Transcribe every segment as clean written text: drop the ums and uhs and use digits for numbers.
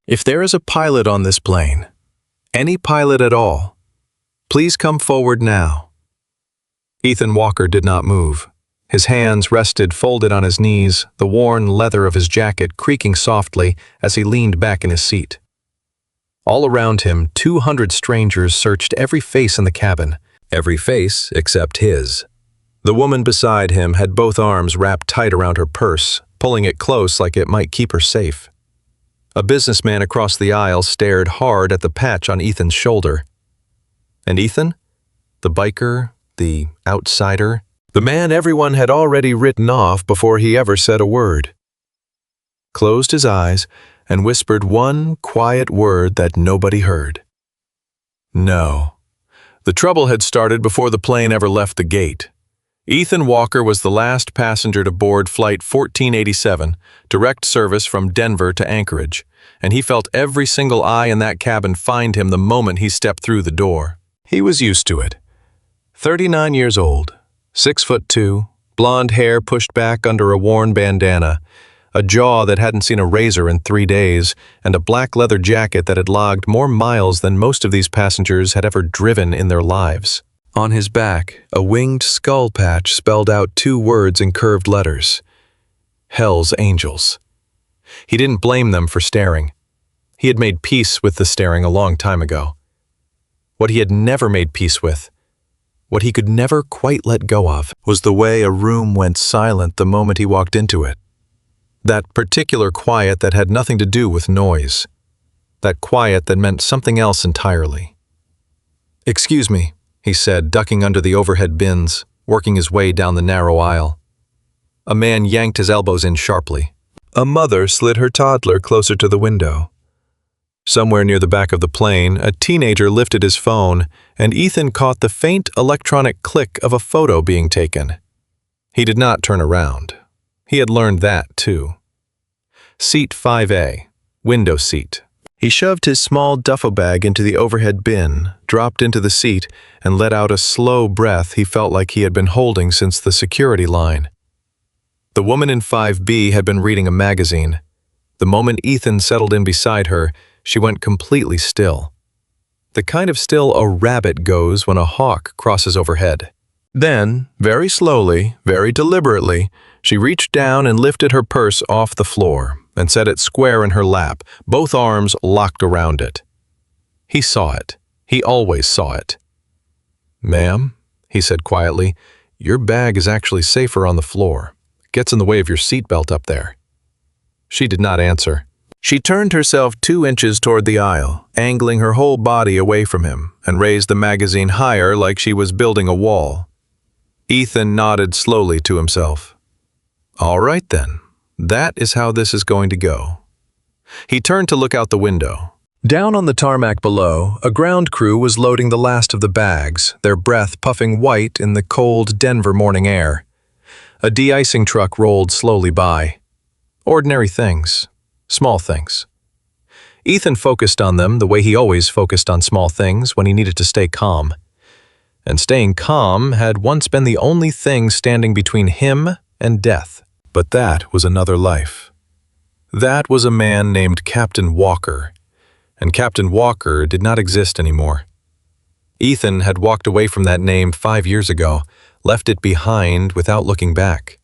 If there is a pilot on this plane, any pilot at all, please come forward now. Ethan Walker did not move. His hands rested folded on his knees, the worn leather of his jacket creaking softly as he leaned back in his seat. All around him, 200 strangers searched every face in the cabin, every face except his. The woman beside him had both arms wrapped tight around her purse, pulling it close like it might keep her safe. A businessman across the aisle stared hard at the patch on Ethan's shoulder. And Ethan? The biker, the outsider, the man everyone had already written off before he ever said a word, closed his eyes and whispered one quiet word that nobody heard. No. The trouble had started before the plane ever left the gate. Ethan Walker was the last passenger to board Flight 1487, direct service from Denver to Anchorage, and he felt every single eye in that cabin find him the moment he stepped through the door. He was used to it. 39 years old, 6'2", blonde hair pushed back under a worn bandana, a jaw that hadn't seen a razor in 3 days, and a black leather jacket that had logged more miles than most of these passengers had ever driven in their lives. On his back, a winged skull patch spelled out 2 words in curved letters: Hell's Angels. He didn't blame them for staring. He had made peace with the staring a long time ago. What he had never made peace with, what he could never quite let go of, was the way a room went silent the moment he walked into it. That particular quiet that had nothing to do with noise. That quiet that meant something else entirely. "Excuse me," he said, ducking under the overhead bins, working his way down the narrow aisle. A man yanked his elbows in sharply. A mother slid her toddler closer to the window. Somewhere near the back of the plane, a teenager lifted his phone, and Ethan caught the faint electronic click of a photo being taken. He did not turn around. He had learned that, too. Seat 5A, window seat. He shoved his small duffel bag into the overhead bin, dropped into the seat, and let out a slow breath he felt like he had been holding since the security line. The woman in 5B had been reading a magazine. The moment Ethan settled in beside her, she went completely still. The kind of still a rabbit goes when a hawk crosses overhead. Then, very slowly, very deliberately, she reached down and lifted her purse off the floor and set it square in her lap, both arms locked around it. He saw it. He always saw it. "Ma'am," he said quietly, "your bag is actually safer on the floor. It gets in the way of your seatbelt up there." She did not answer. She turned herself 2 inches toward the aisle, angling her whole body away from him, and raised the magazine higher like she was building a wall. Ethan nodded slowly to himself. "All right then, that is how this is going to go." He turned to look out the window. Down on the tarmac below, a ground crew was loading the last of the bags, their breath puffing white in the cold Denver morning air. A de-icing truck rolled slowly by. Ordinary things. Small things. Ethan focused on them the way he always focused on small things when he needed to stay calm. And staying calm had once been the only thing standing between him and death. But that was another life. That was a man named Captain Walker, and Captain Walker did not exist anymore. Ethan had walked away from that name 5 years ago, left it behind without looking back.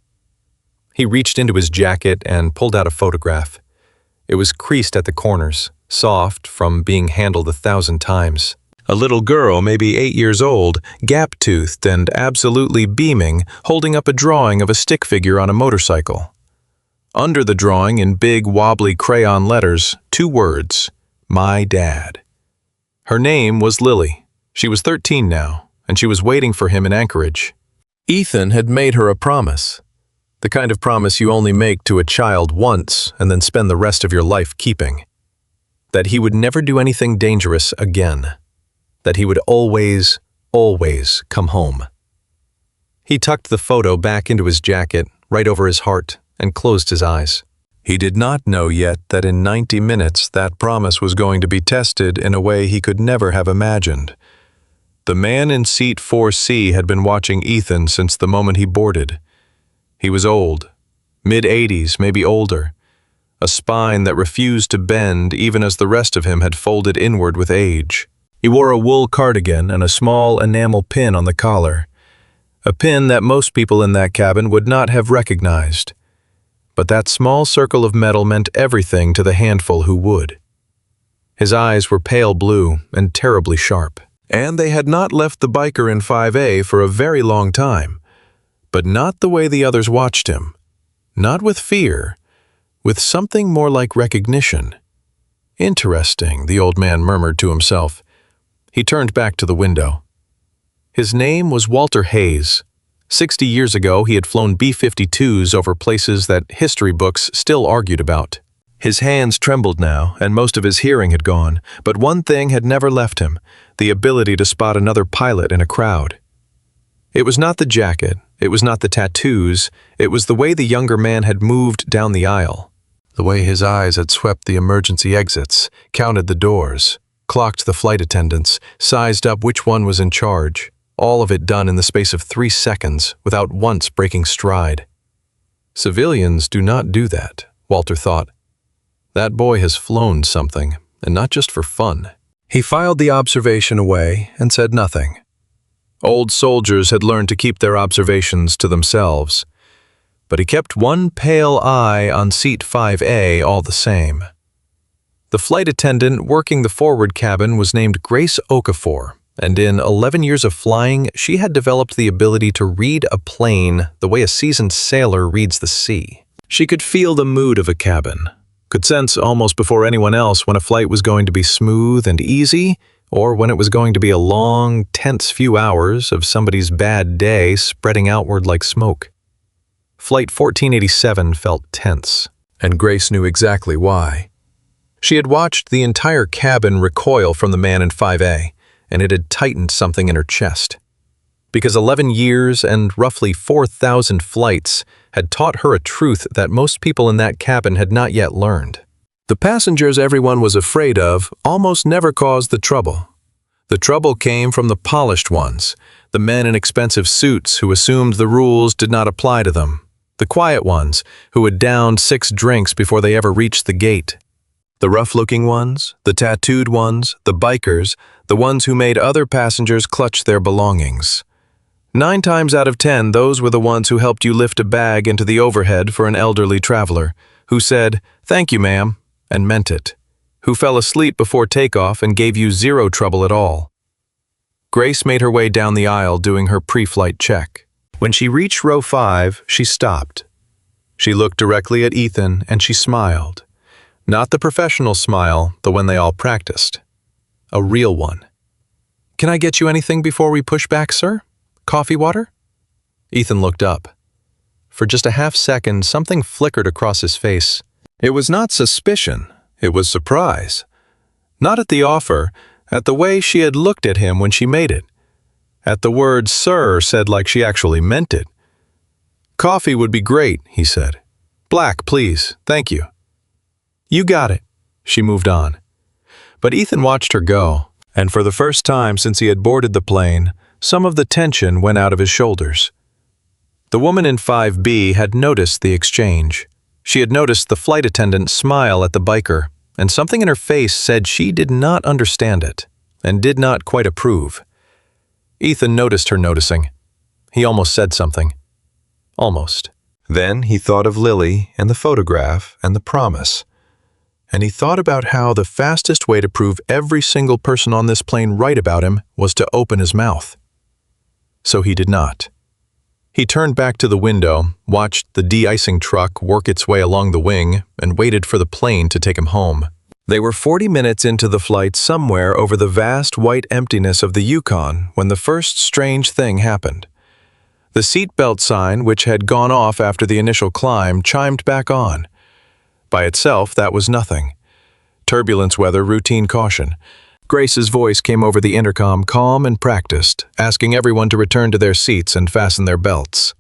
He reached into his jacket and pulled out a photograph. It was creased at the corners, soft from being handled 1,000 times. A little girl, maybe 8 years old, gap-toothed and absolutely beaming, holding up a drawing of a stick figure on a motorcycle. Under the drawing, in big, wobbly crayon letters, 2 words: "My Dad." Her name was Lily. She was 13 now, and she was waiting for him in Anchorage. Ethan had made her a promise. The kind of promise you only make to a child once and then spend the rest of your life keeping. That he would never do anything dangerous again. That he would always, always come home. He tucked the photo back into his jacket, right over his heart, and closed his eyes. He did not know yet that in 90 minutes that promise was going to be tested in a way he could never have imagined. The man in seat 4C had been watching Ethan since the moment he boarded. He was old, mid-80s, maybe older, a spine that refused to bend even as the rest of him had folded inward with age. He wore a wool cardigan and a small enamel pin on the collar, a pin that most people in that cabin would not have recognized. But that small circle of metal meant everything to the handful who would. His eyes were pale blue and terribly sharp, and they had not left the biker in 5A for a very long time, but not the way the others watched him. Not with fear, with something more like recognition. Interesting, the old man murmured to himself. He turned back to the window. His name was Walter Hayes. 60 years ago, he had flown B-52s over places that history books still argued about. His hands trembled now, and most of his hearing had gone, but one thing had never left him, the ability to spot another pilot in a crowd. It was not the jacket, it was not the tattoos, it was the way the younger man had moved down the aisle. The way his eyes had swept the emergency exits, counted the doors, clocked the flight attendants, sized up which one was in charge. All of it done in the space of 3 seconds, without once breaking stride. Civilians do not do that, Walter thought. That boy has flown something, and not just for fun. He filed the observation away and said nothing. Old soldiers had learned to keep their observations to themselves, but he kept one pale eye on seat 5A all the same. The flight attendant working the forward cabin was named Grace Okafor, and in 11 years of flying, she had developed the ability to read a plane the way a seasoned sailor reads the sea. She could feel the mood of a cabin, could sense almost before anyone else when a flight was going to be smooth and easy, or when it was going to be a long, tense few hours of somebody's bad day spreading outward like smoke. Flight 1487 felt tense, and Grace knew exactly why. She had watched the entire cabin recoil from the man in 5A, and it had tightened something in her chest. Because 11 years and roughly 4,000 flights had taught her a truth that most people in that cabin had not yet learned. The passengers everyone was afraid of almost never caused the trouble. The trouble came from the polished ones, the men in expensive suits who assumed the rules did not apply to them, the quiet ones who had downed 6 drinks before they ever reached the gate. The rough-looking ones, the tattooed ones, the bikers, the ones who made other passengers clutch their belongings. 9 times out of 10, those were the ones who helped you lift a bag into the overhead for an elderly traveler, who said, "Thank you, ma'am," and meant it, who fell asleep before takeoff and gave you 0 trouble at all. Grace made her way down the aisle doing her pre-flight check. When she reached row 5, she stopped. She looked directly at Ethan and she smiled. Not the professional smile, the one they all practiced. A real one. "Can I get you anything before we push back, sir? Coffee, water?" Ethan looked up. For just a half-second, something flickered across his face. It was not suspicion, it was surprise. Not at the offer, at the way she had looked at him when she made it. At the word "sir" said like she actually meant it. "Coffee would be great," he said. "Black, please, thank you." "You got it." She moved on. But Ethan watched her go, and for the first time since he had boarded the plane, some of the tension went out of his shoulders. The woman in 5B had noticed the exchange. She had noticed the flight attendant smile at the biker, and something in her face said she did not understand it, and did not quite approve. Ethan noticed her noticing. He almost said something. Almost. Then he thought of Lily and the photograph and the promise. And he thought about how the fastest way to prove every single person on this plane right about him was to open his mouth. So he did not. He turned back to the window, watched the de-icing truck work its way along the wing, and waited for the plane to take him home. They were 40 minutes into the flight somewhere over the vast white emptiness of the Yukon when the first strange thing happened. The seatbelt sign, which had gone off after the initial climb, chimed back on. By itself, that was nothing. Turbulence weather, routine caution. Grace's voice came over the intercom, calm and practiced, asking everyone to return to their seats and fasten their belts.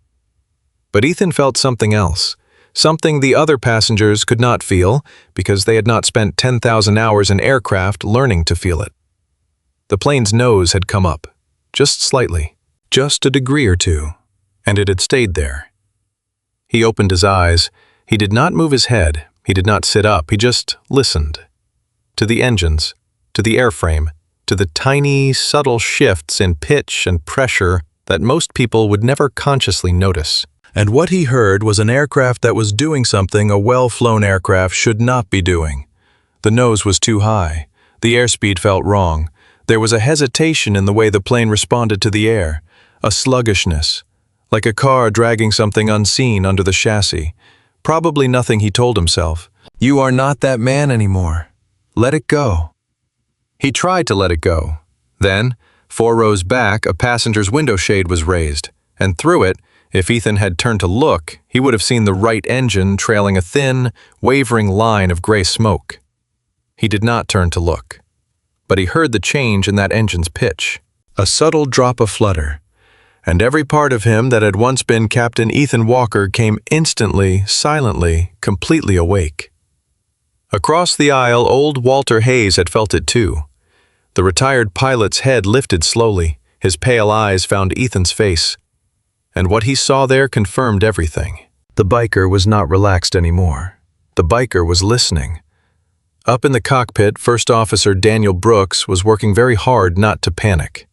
But Ethan felt something else, something the other passengers could not feel because they had not spent 10,000 hours in aircraft learning to feel it. The plane's nose had come up, just slightly, just a degree or two, and it had stayed there. He opened his eyes. He did not move his head. He did not sit up, he just listened. To the engines, to the airframe, to the tiny, subtle shifts in pitch and pressure that most people would never consciously notice. And what he heard was an aircraft that was doing something a well-flown aircraft should not be doing. The nose was too high. The airspeed felt wrong. There was a hesitation in the way the plane responded to the air, a sluggishness, like a car dragging something unseen under the chassis. Probably nothing, he told himself. You are not that man anymore. Let it go. He tried to let it go. Then, 4 rows back, a passenger's window shade was raised, and through it, if Ethan had turned to look, he would have seen the right engine trailing a thin, wavering line of gray smoke. He did not turn to look, but he heard the change in that engine's pitch, a subtle drop of flutter, and every part of him that had once been Captain Ethan Walker came instantly, silently, completely awake. Across the aisle, old Walter Hayes had felt it too. The retired pilot's head lifted slowly, his pale eyes found Ethan's face, and what he saw there confirmed everything. The biker was not relaxed anymore. The biker was listening. Up in the cockpit, First Officer Daniel Brooks was working very hard not to panic.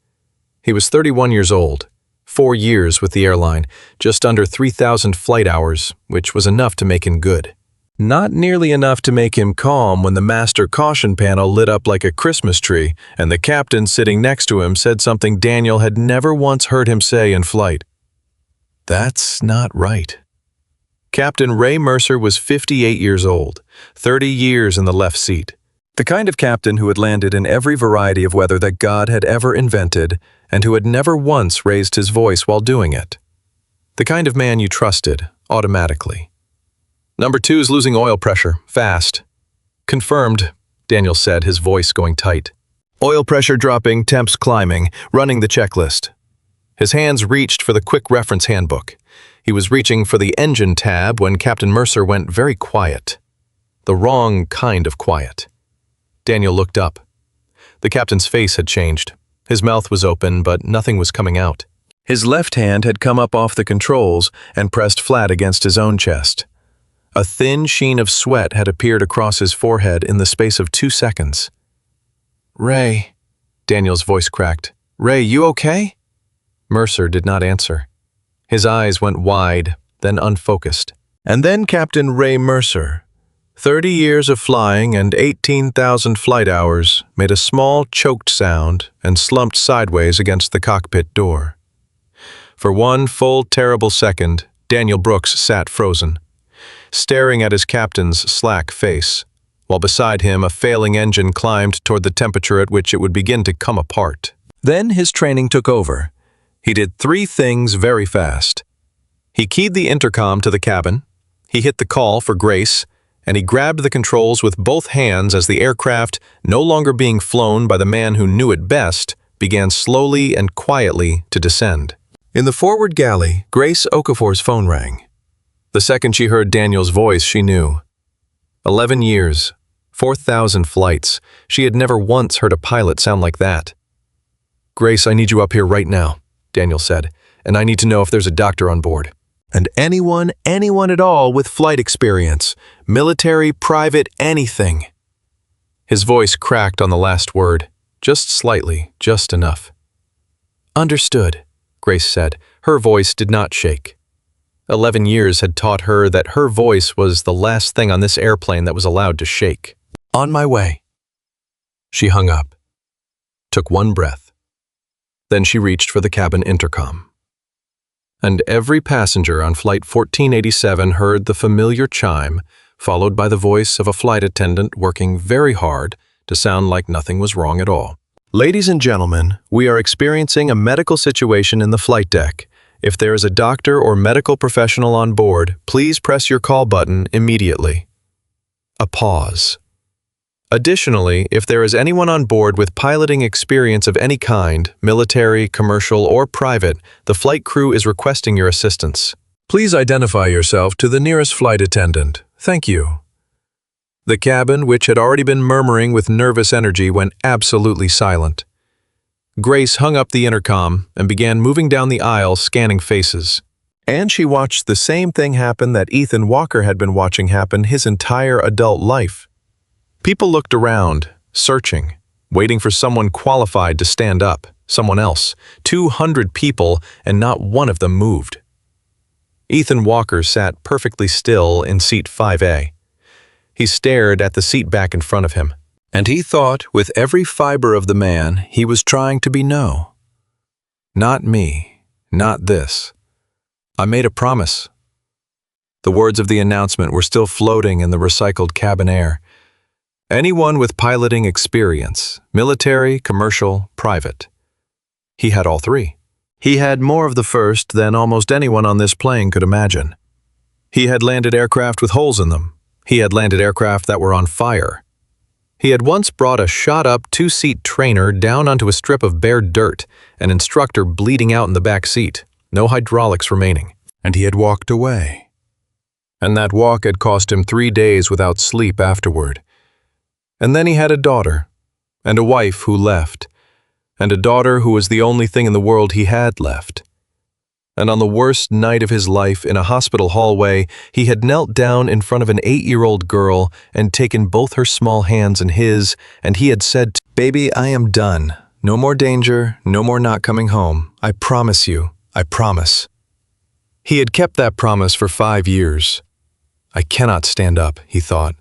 He was 31 years old, 4 years with the airline, just under 3,000 flight hours, which was enough to make him good. Not nearly enough to make him calm when the master caution panel lit up like a Christmas tree, and the captain sitting next to him said something Daniel had never once heard him say in flight. That's not right. Captain Ray Mercer was 58 years old, 30 years in the left seat. The kind of captain who had landed in every variety of weather that God had ever invented, and who had never once raised his voice while doing it. The kind of man you trusted, automatically. Number 2 is losing oil pressure, fast. Confirmed, Daniel said, his voice going tight. Oil pressure dropping, temps climbing, running the checklist. His hands reached for the quick reference handbook. He was reaching for the engine tab when Captain Mercer went very quiet. The wrong kind of quiet. Daniel looked up. The captain's face had changed. His mouth was open, but nothing was coming out. His left hand had come up off the controls and pressed flat against his own chest. A thin sheen of sweat had appeared across his forehead in the space of 2 seconds. Ray, Daniel's voice cracked. Ray, you okay? Mercer did not answer. His eyes went wide, then unfocused. And then Captain Ray Mercer, 30 years of flying and 18,000 flight hours, made a small, choked sound and slumped sideways against the cockpit door. For one full, terrible second, Daniel Brooks sat frozen, staring at his captain's slack face, while beside him a failing engine climbed toward the temperature at which it would begin to come apart. Then his training took over. He did 3 things very fast. He keyed the intercom to the cabin, he hit the call for Grace, and he grabbed the controls with both hands as the aircraft, no longer being flown by the man who knew it best, began slowly and quietly to descend. In the forward galley, Grace Okafor's phone rang. The second she heard Daniel's voice, she knew. 11 years, 4,000 flights. She had never once heard a pilot sound like that. Grace, I need you up here right now, Daniel said, and I need to know if there's a doctor on board. And anyone at all with flight experience, military, private, anything. His voice cracked on the last word, just slightly, just enough. Understood, Grace said. Her voice did not shake. 11 years had taught her that her voice was the last thing on this airplane that was allowed to shake. On my way. She hung up, took one breath. Then she reached for the cabin intercom. And every passenger on Flight 1487 heard the familiar chime, followed by the voice of a flight attendant working very hard to sound like nothing was wrong at all. Ladies and gentlemen, we are experiencing a medical situation in the flight deck. If there is a doctor or medical professional on board, please press your call button immediately. A pause. Additionally, if there is anyone on board with piloting experience of any kind, military, commercial, or private, the flight crew is requesting your assistance. Please identify yourself to the nearest flight attendant. Thank you. The cabin, which had already been murmuring with nervous energy, went absolutely silent. Grace hung up the intercom and began moving down the aisle, scanning faces. And she watched the same thing happen that Ethan Walker had been watching happen his entire adult life. People looked around, searching, waiting for someone qualified to stand up, someone else. 200 people, and not one of them moved. Ethan Walker sat perfectly still in seat 5A. He stared at the seat back in front of him, and he thought with every fiber of the man he was trying to be no. Not me, not this. I made a promise. The words of the announcement were still floating in the recycled cabin air. Anyone with piloting experience, military, commercial, private. He had all three. He had more of the first than almost anyone on this plane could imagine. He had landed aircraft with holes in them. He had landed aircraft that were on fire. He had once brought a shot-up two-seat trainer down onto a strip of bare dirt, an instructor bleeding out in the back seat, no hydraulics remaining, and he had walked away. And that walk had cost him 3 days without sleep afterward. And then he had a daughter, and a wife who left, and a daughter who was the only thing in the world he had left. And on the worst night of his life in a hospital hallway, he had knelt down in front of an 8-year-old girl and taken both her small hands in his, and he had said, "Baby, I am done. No more danger, no more not coming home. I promise you, I promise." He had kept that promise for 5 years. I cannot stand up, he thought.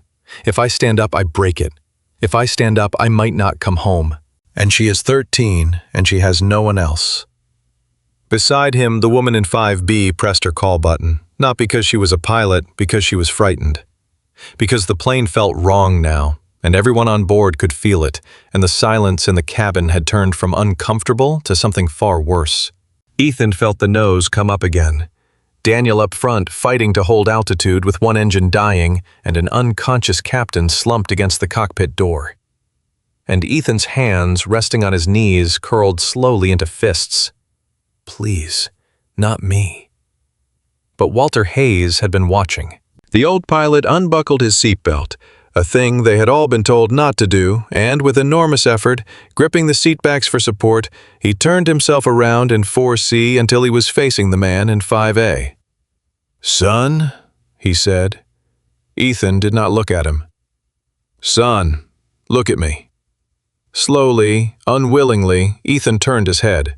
If I stand up, I break it. If I stand up, I might not come home. And she is 13, and she has no one else. Beside him, the woman in 5B pressed her call button, not because she was a pilot, because she was frightened. Because the plane felt wrong now, and everyone on board could feel it, and the silence in the cabin had turned from uncomfortable to something far worse. Ethan felt the nose come up again. Daniel up front fighting to hold altitude with one engine dying, and an unconscious captain slumped against the cockpit door. And Ethan's hands, resting on his knees, curled slowly into fists. Please, not me. But Walter Hayes had been watching. The old pilot unbuckled his seatbelt, a thing they had all been told not to do, and with enormous effort, gripping the seatbacks for support, he turned himself around in 4C until he was facing the man in 5A. "Son," he said. Ethan did not look at him. "Son, look at me." Slowly, unwillingly, Ethan turned his head.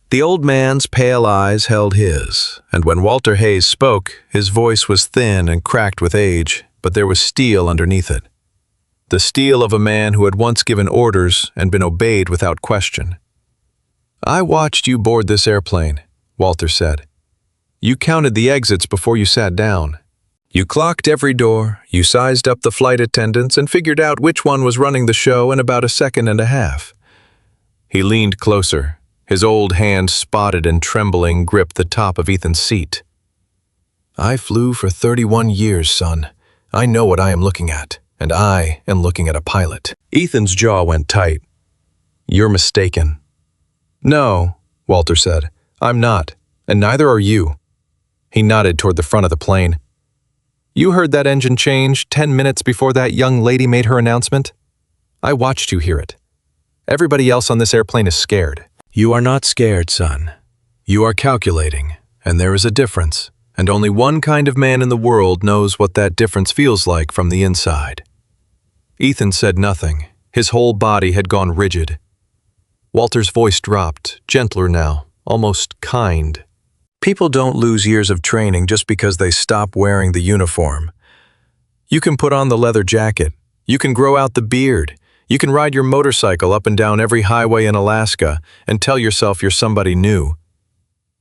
The old man's pale eyes held his, and when Walter Hayes spoke, his voice was thin and cracked with age, but there was steel underneath it. The steel of a man who had once given orders and been obeyed without question. "I watched you board this airplane," Walter said. "You counted the exits before you sat down. You clocked every door, you sized up the flight attendants and figured out which one was running the show in about 1.5 seconds. He leaned closer. His old hand, spotted and trembling, gripped the top of Ethan's seat. "I flew for 31 years, son. I know what I am looking at, and I am looking at a pilot." Ethan's jaw went tight. "You're mistaken." "No," Walter said. "I'm not, and neither are you." He nodded toward the front of the plane. "You heard that engine change 10 minutes before that young lady made her announcement? I watched you hear it. Everybody else on this airplane is scared." "You are not scared, son. You are calculating, and there is a difference, and only one kind of man in the world knows what that difference feels like from the inside." Ethan said nothing. His whole body had gone rigid. Walter's voice dropped, gentler now, almost kind. "People don't lose years of training just because they stop wearing the uniform. You can put on the leather jacket. You can grow out the beard. You can ride your motorcycle up and down every highway in Alaska and tell yourself you're somebody new.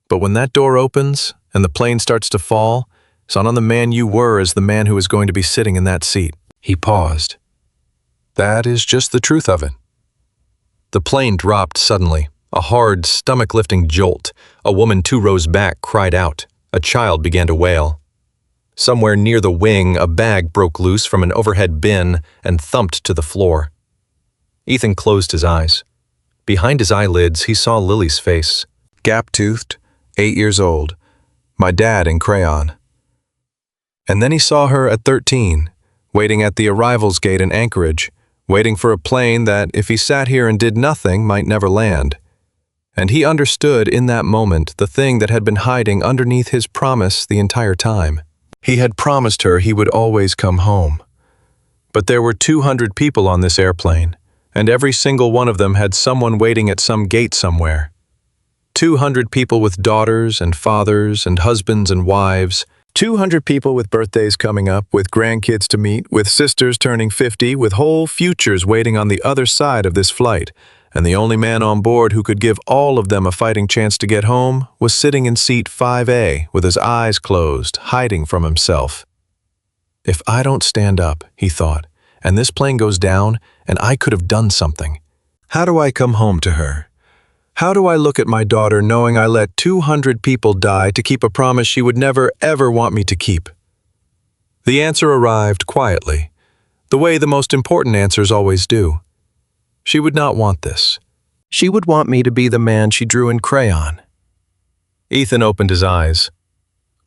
But when that door opens and the plane starts to fall, it's not on the man you were as the man who is going to be sitting in that seat." He paused. "That is just the truth of it." The plane dropped suddenly, a hard, stomach-lifting jolt. A woman 2 rows back cried out. A child began to wail. Somewhere near the wing, a bag broke loose from an overhead bin and thumped to the floor. Ethan closed his eyes. Behind his eyelids, he saw Lily's face, gap-toothed, 8 years old, my dad in crayon. And then he saw her at 13, waiting at the arrivals gate in Anchorage, waiting for a plane that, if he sat here and did nothing, might never land. and he understood in that moment the thing that had been hiding underneath his promise the entire time. He had promised her he would always come home. But there were 200 people on this airplane, and every single one of them had someone waiting at some gate somewhere. 200 people with daughters and fathers and husbands and wives, 200 people with birthdays coming up, with grandkids to meet, with sisters turning 50, with whole futures waiting on the other side of this flight, and the only man on board who could give all of them a fighting chance to get home was sitting in seat 5A with his eyes closed, hiding from himself. If I don't stand up, he thought, and this plane goes down, and I could have done something. How do I come home to her? How do I look at my daughter knowing I let 200 people die to keep a promise she would never, ever want me to keep? The answer arrived quietly, the way the most important answers always do. She would not want this. She would want me to be the man she drew in crayon. Ethan opened his eyes.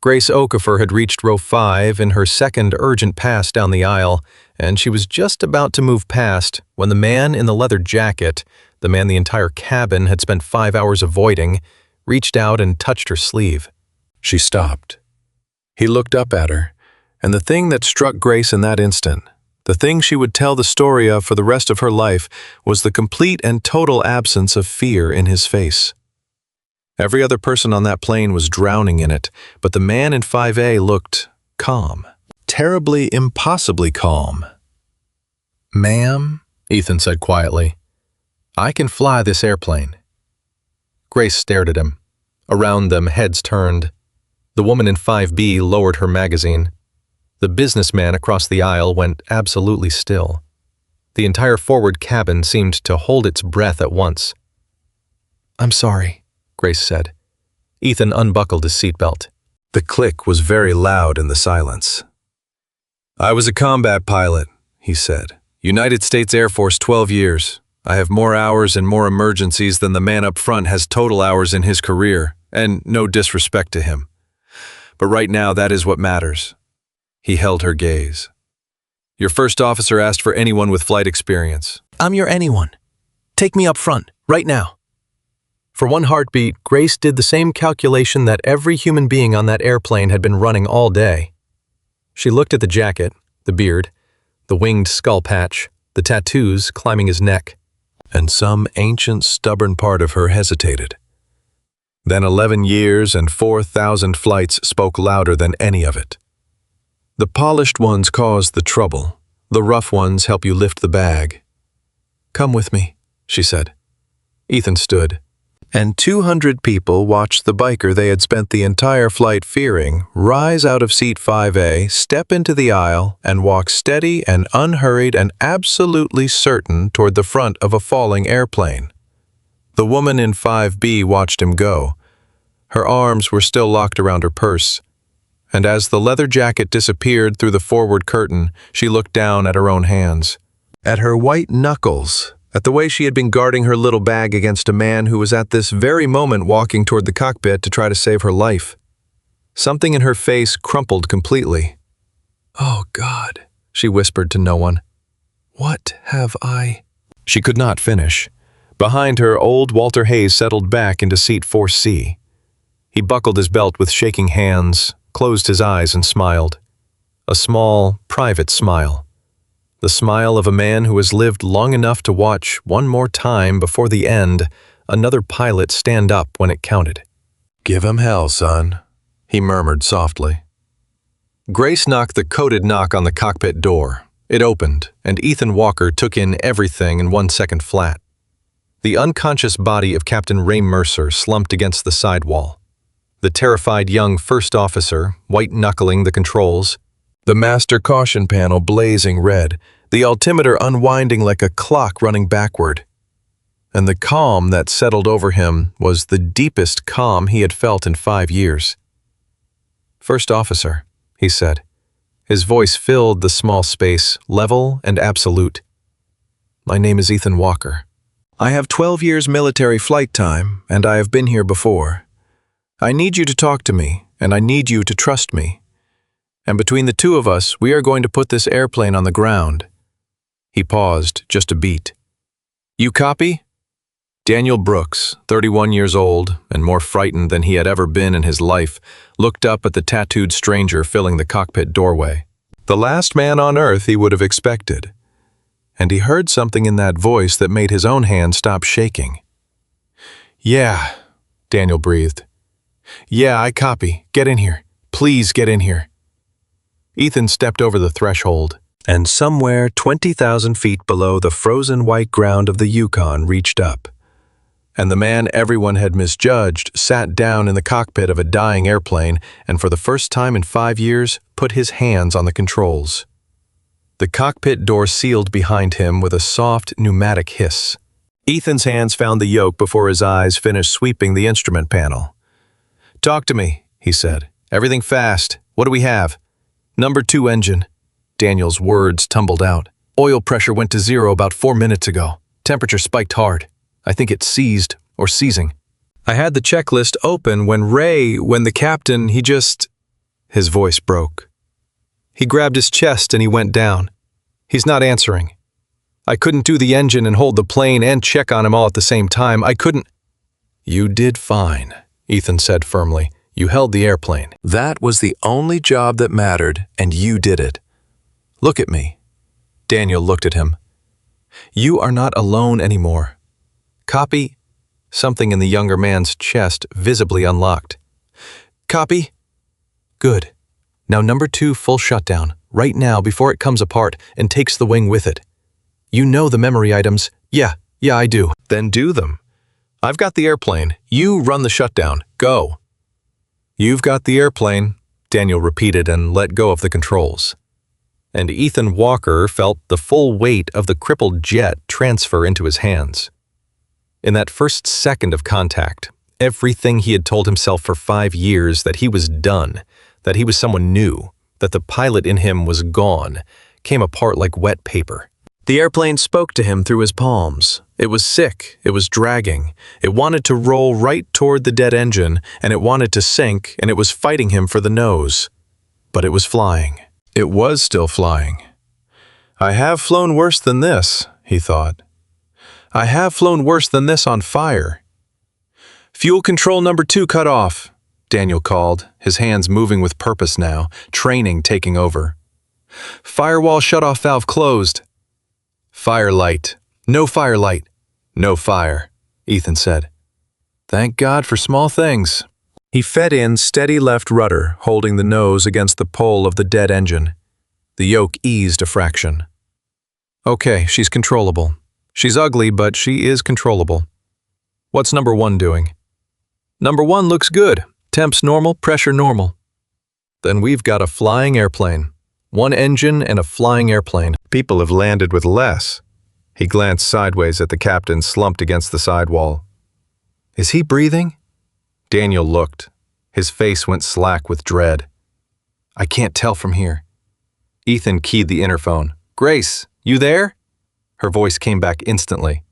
Grace Okafor had reached row 5 in her second urgent pass down the aisle, and she was just about to move past when the man in the leather jacket, the man the entire cabin had spent 5 hours avoiding, reached out and touched her sleeve. She stopped. He looked up at her, and the thing that struck Grace in that instant, the thing she would tell the story of for the rest of her life, was the complete and total absence of fear in his face. Every other person on that plane was drowning in it, but the man in 5A looked calm. Terribly, impossibly calm. "Ma'am," Ethan said quietly, "I can fly this airplane." Grace stared at him. Around them, heads turned. The woman in 5B lowered her magazine. The businessman across the aisle went absolutely still. The entire forward cabin seemed to hold its breath at once. "I'm sorry," Grace said. Ethan unbuckled his seatbelt. The click was very loud in the silence. "I was a combat pilot," he said. "United States Air Force, 12 years. I have more hours and more emergencies than the man up front has total hours in his career, and no disrespect to him. But right now, that is what matters." He held her gaze. "Your first officer asked for anyone with flight experience. I'm your anyone. Take me up front, right now." For one heartbeat, Grace did the same calculation that every human being on that airplane had been running all day. She looked at the jacket, the beard, the winged skull patch, the tattoos climbing his neck, and some ancient, stubborn part of her hesitated. Then 11 years and 4,000 flights spoke louder than any of it. The polished ones cause the trouble. The rough ones help you lift the bag. "Come with me," she said. Ethan stood, and 200 people watched the biker they had spent the entire flight fearing rise out of seat 5A, step into the aisle, and walk steady and unhurried and absolutely certain toward the front of a falling airplane. The woman in 5B watched him go. Her arms were still locked around her purse, and as the leather jacket disappeared through the forward curtain, she looked down at her own hands, at her white knuckles, at the way she had been guarding her little bag against a man who was at this very moment walking toward the cockpit to try to save her life. Something in her face crumpled completely. "Oh, God," she whispered to no one. "What have I—" She could not finish. Behind her, old Walter Hayes settled back into seat 4C. He buckled his belt with shaking hands, closed his eyes and smiled. A small, private smile. The smile of a man who has lived long enough to watch one more time before the end another pilot stand up when it counted. "Give him hell, son," he murmured softly. Grace knocked the coded knock on the cockpit door. It opened, and Ethan Walker took in everything in 1 second flat. The unconscious body of Captain Ray Mercer slumped against the sidewall. The terrified young first officer, white-knuckling the controls, the master caution panel blazing red, the altimeter unwinding like a clock running backward. And the calm that settled over him was the deepest calm he had felt in 5 years. "First officer," he said. His voice filled the small space, level and absolute. "My name is Ethan Walker. I have 12 years military flight time, and I have been here before. I need you to talk to me, and I need you to trust me. And between the two of us, we are going to put this airplane on the ground." He paused just a beat. "You copy?" Daniel Brooks, 31 years old and more frightened than he had ever been in his life, looked up at the tattooed stranger filling the cockpit doorway. The last man on Earth he would have expected. And he heard something in that voice that made his own hand stop shaking. "Yeah," Daniel breathed. "Yeah, I copy. Get in here. Please get in here." Ethan stepped over the threshold, and somewhere 20,000 feet below the frozen white ground of the Yukon reached up. And the man everyone had misjudged sat down in the cockpit of a dying airplane and for the first time in 5 years put his hands on the controls. The cockpit door sealed behind him with a soft pneumatic hiss. Ethan's hands found the yoke before his eyes finished sweeping the instrument panel. "Talk to me," he said. "Everything fast. What do we have?" "Number 2 engine." Daniel's words tumbled out. "Oil pressure went to 0 about 4 minutes ago. Temperature spiked hard. I think it's seized or seizing. I had the checklist open when the captain, he just..." His voice broke. He grabbed his chest and he went down. "He's not answering. I couldn't do the engine and hold the plane and check on him all at the same time. I couldn't..." "You did fine," Ethan said firmly. "You held the airplane. That was the only job that mattered, and you did it. Look at me." Daniel looked at him. "You are not alone anymore. Copy?" Something in the younger man's chest visibly unlocked. "Copy?" "Good. Now number 2 full shutdown, right now before it comes apart and takes the wing with it. You know the memory items." Yeah, I do." "Then do them. I've got the airplane. You run the shutdown. Go." "You've got the airplane," Daniel repeated and let go of the controls. And Ethan Walker felt the full weight of the crippled jet transfer into his hands. In that first second of contact, everything he had told himself for 5 years that he was done, that he was someone new, that the pilot in him was gone, came apart like wet paper. The airplane spoke to him through his palms. It was sick, it was dragging, it wanted to roll right toward the dead engine, and it wanted to sink, and it was fighting him for the nose. But it was flying. It was still flying. "I have flown worse than this," he thought. "I have flown worse than this on fire." "Fuel control number 2 cut off," Daniel called, his hands moving with purpose now, training taking over. "Firewall shutoff valve closed." "Fire light. No fire light." "No fire," Ethan said. "Thank God for small things." He fed in steady left rudder, holding the nose against the pole of the dead engine. The yoke eased a fraction. "Okay, she's controllable. She's ugly, but she is controllable. What's number 1 doing?" "Number 1 looks good. Temps normal, pressure normal." "Then we've got a flying airplane. 1 engine and a flying airplane. People have landed with less." He glanced sideways at the captain slumped against the sidewall. "Is he breathing?" Daniel looked. His face went slack with dread. "I can't tell from here." Ethan keyed the interphone. "Grace, you there?" Her voice came back instantly.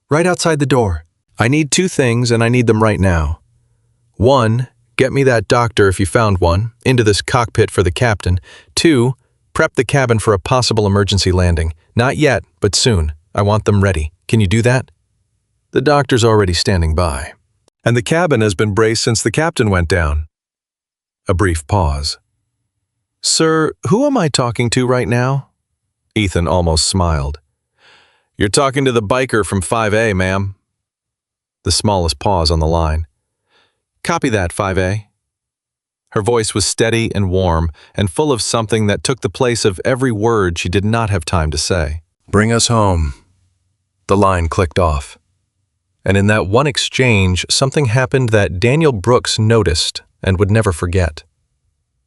"Right outside the door. I need 2 things and I need them right now. 1, get me that doctor if you found one, into this cockpit for the captain. 2, prep the cabin for a possible emergency landing. Not yet, but soon. I want them ready. Can you do that?" "The doctor's already standing by. And the cabin has been braced since the captain went down." A brief pause. "Sir, who am I talking to right now?" Ethan almost smiled. "You're talking to the biker from 5A, ma'am." The smallest pause on the line. "Copy that, 5A." Her voice was steady and warm and full of something that took the place of every word she did not have time to say. "Bring us home." The line clicked off. And in that one exchange, something happened that Daniel Brooks noticed and would never forget.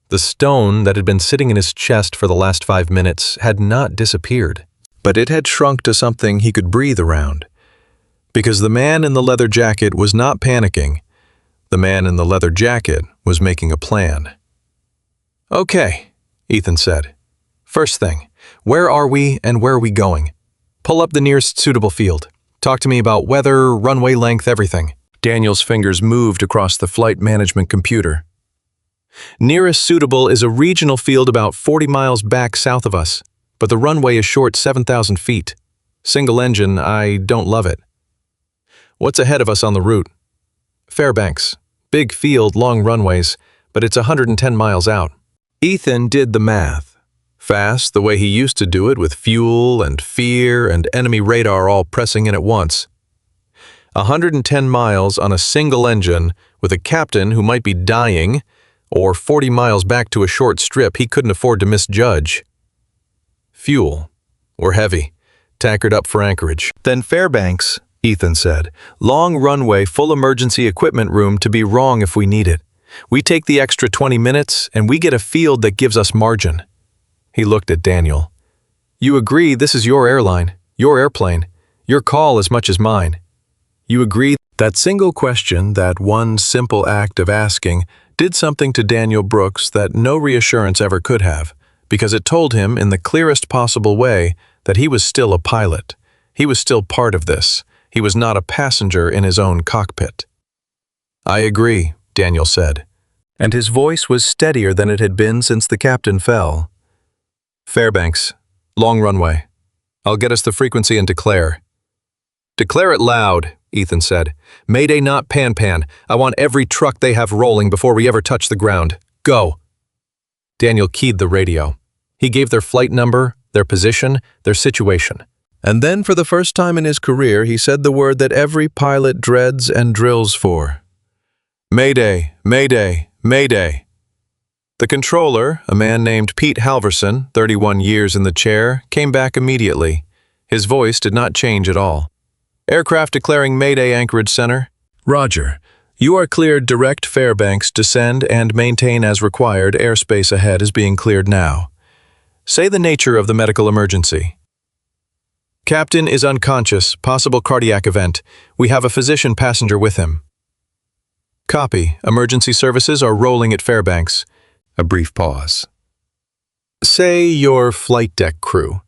The stone that had been sitting in his chest for the last 5 minutes had not disappeared, but it had shrunk to something he could breathe around. Because the man in the leather jacket was not panicking. The man in the leather jacket was making a plan. "Okay," Ethan said. "First thing, where are we and where are we going? Pull up the nearest suitable field. Talk to me about weather, runway length, everything." Daniel's fingers moved across the flight management computer. "Nearest suitable is a regional field about 40 miles back south of us, but the runway is short 7,000 feet. Single engine, I don't love it." What's ahead of us on the route? Fairbanks. Big field, long runways, but it's 110 miles out. Ethan did the math. Fast, the way he used to do it with fuel and fear and enemy radar all pressing in at once. 110 miles on a single engine with a captain who might be dying, or 40 miles back to a short strip he couldn't afford to misjudge. Fuel. We're heavy. Tankered up for Anchorage. Then Fairbanks, Ethan said. Long runway, full emergency equipment room to be wrong if we need it. We take the extra 20 minutes and we get a field that gives us margin. He looked at Daniel. You agree this is your airline, your airplane, your call as much as mine. You agree that single question, that one simple act of asking, did something to Daniel Brooks that no reassurance ever could have, because it told him in the clearest possible way that he was still a pilot. He was still part of this. He was not a passenger in his own cockpit. I agree, Daniel said, and his voice was steadier than it had been since the captain fell. Fairbanks, long runway. I'll get us the frequency and declare. Declare it loud, Ethan said. Mayday, not pan-pan. I want every truck they have rolling before we ever touch the ground. Go. Daniel keyed the radio. He gave their flight number, their position, their situation. And then for the first time in his career, he said the word that every pilot dreads and drills for. Mayday, mayday, mayday. The controller, a man named Pete Halverson, 31 years in the chair, came back immediately. His voice did not change at all. Aircraft declaring Mayday, Anchorage Center. Roger. You are cleared direct Fairbanks, descend and maintain as required. Airspace ahead is being cleared now. Say the nature of the medical emergency. Captain is unconscious, possible cardiac event. We have a physician passenger with him. Copy. Emergency services are rolling at Fairbanks. A brief pause. Say your flight deck crew.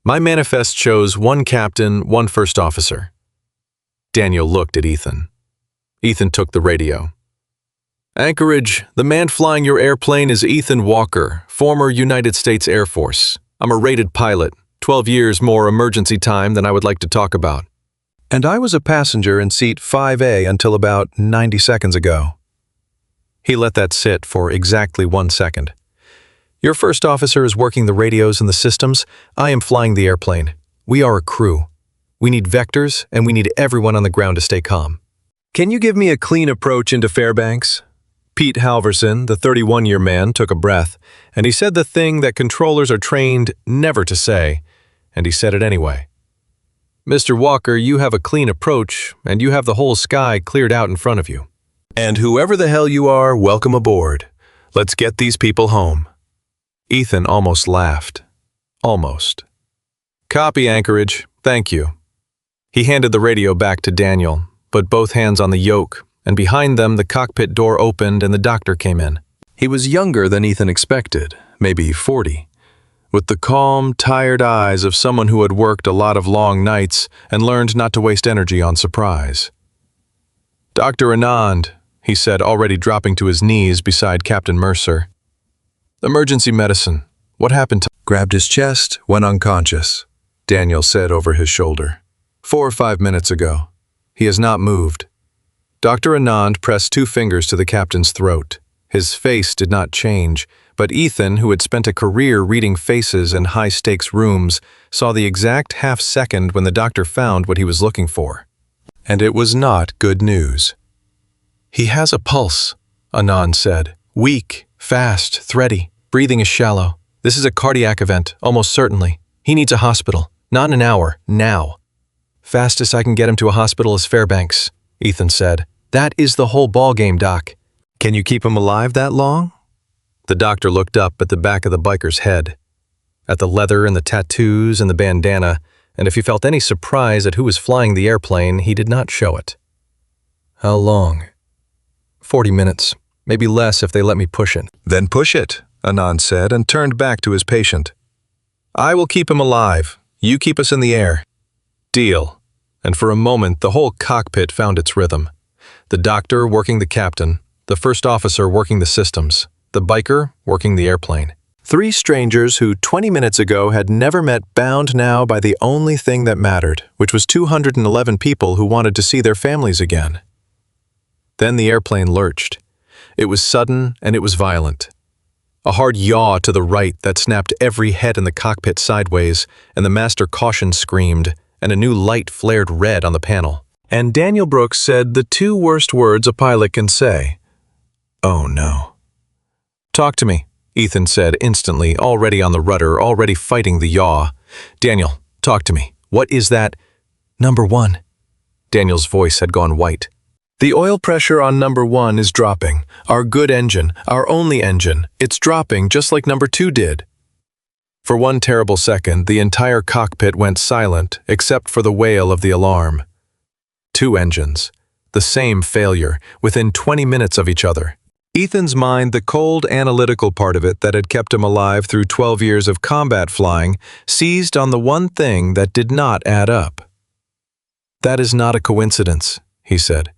My manifest shows one captain, one first officer. Daniel looked at Ethan. Ethan took the radio. Anchorage, the man flying your airplane is Ethan Walker, former United States Air Force. I'm a rated pilot, 12 years more emergency time than I would like to talk about. And I was a passenger in seat 5A until about 90 seconds ago. He let that sit for exactly 1 second. Your first officer is working the radios and the systems. I am flying the airplane. We are a crew. We need vectors, and we need everyone on the ground to stay calm. Can you give me a clean approach into Fairbanks? Pete Halverson, the 31-year man, took a breath, and he said the thing that controllers are trained never to say, and he said it anyway. Mr. Walker, you have a clean approach, and you have the whole sky cleared out in front of you. And whoever the hell you are, welcome aboard. Let's get these people home. Ethan almost laughed. Almost. Copy, Anchorage. Thank you. He handed the radio back to Daniel, put both hands on the yoke, and behind them the cockpit door opened and the doctor came in. He was younger than Ethan expected, maybe 40, with the calm, tired eyes of someone who had worked a lot of long nights and learned not to waste energy on surprise. Dr. Anand, he said, already dropping to his knees beside Captain Mercer. Emergency medicine. What happened to... Grabbed his chest, went unconscious, Daniel said over his shoulder. 4 or 5 minutes ago. He has not moved. Dr. Anand pressed 2 fingers to the captain's throat. His face did not change, but Ethan, who had spent a career reading faces in high-stakes rooms, saw the exact half-second when the doctor found what he was looking for. And it was not good news. He has a pulse, Anand said. Weak, fast, thready. Breathing is shallow. This is a cardiac event, almost certainly. He needs a hospital. Not in an hour, now. Fastest I can get him to a hospital is Fairbanks, Ethan said. That is the whole ballgame, Doc. Can you keep him alive that long? The doctor looked up at the back of the biker's head, at the leather and the tattoos and the bandana, and if he felt any surprise at who was flying the airplane, he did not show it. How long? 40 minutes. Maybe less if they let me push it. Then push it, Anand said, and turned back to his patient. I will keep him alive. You keep us in the air. Deal. And for a moment, the whole cockpit found its rhythm. The doctor working the captain, the first officer working the systems, the biker working the airplane. Three strangers who 20 minutes ago had never met, bound now by the only thing that mattered, which was 211 people who wanted to see their families again. Then the airplane lurched. It was sudden and it was violent. A hard yaw to the right that snapped every head in the cockpit sideways, and the master caution screamed, and a new light flared red on the panel. And Daniel Brooks said the two worst words a pilot can say. "Oh no." "Talk to me," Ethan said instantly, already on the rudder, already fighting the yaw. "Daniel, talk to me. What is that?" "Number 1. Daniel's voice had gone white. "The oil pressure on number 1 is dropping. Our good engine, our only engine, it's dropping just like number 2 did." For one terrible second, the entire cockpit went silent except for the wail of the alarm. Two engines. The same failure, within 20 minutes of each other. Ethan's mind, the cold, analytical part of it that had kept him alive through 12 years of combat flying, seized on the one thing that did not add up. "That is not a coincidence," he said.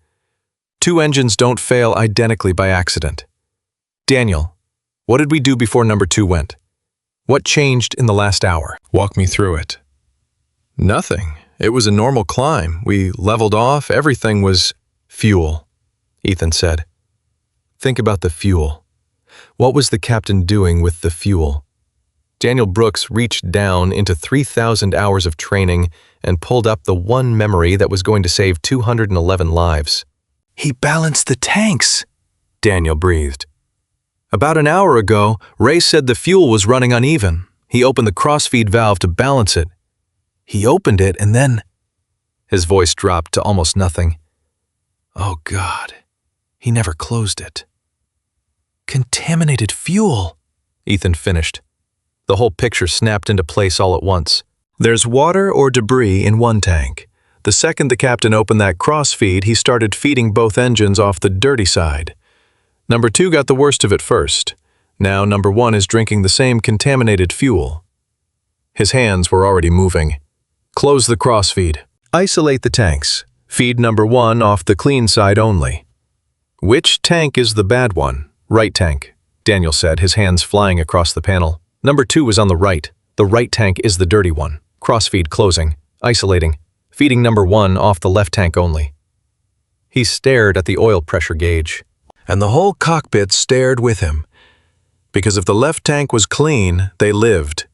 "Two engines don't fail identically by accident. Daniel, what did we do before number 2 went? What changed in the last hour? Walk me through it." "Nothing. It was a normal climb. We leveled off. Everything was fuel," Ethan said. "Think about the fuel. What was the captain doing with the fuel?" Daniel Brooks reached down into 3,000 hours of training and pulled up the one memory that was going to save 211 lives. "He balanced the tanks," Daniel breathed. "About an hour ago, Ray said the fuel was running uneven. He opened the crossfeed valve to balance it. He opened it and then—" His voice dropped to almost nothing. "Oh God, he never closed it." "Contaminated fuel," Ethan finished. The whole picture snapped into place all at once. There's water or debris in one tank. The second the captain opened that crossfeed, he started feeding both engines off the dirty side. Number 2 got the worst of it first. Now number 1 is drinking the same contaminated fuel. His hands were already moving. "Close the crossfeed. Isolate the tanks. Feed number 1 off the clean side only." "Which tank is the bad one?" "Right tank," Daniel said, his hands flying across the panel. "Number 2 is on the right. The right tank is the dirty one. Crossfeed closing. Isolating. Feeding number 1 off the left tank only." He stared at the oil pressure gauge, and the whole cockpit stared with him. Because if the left tank was clean, they lived.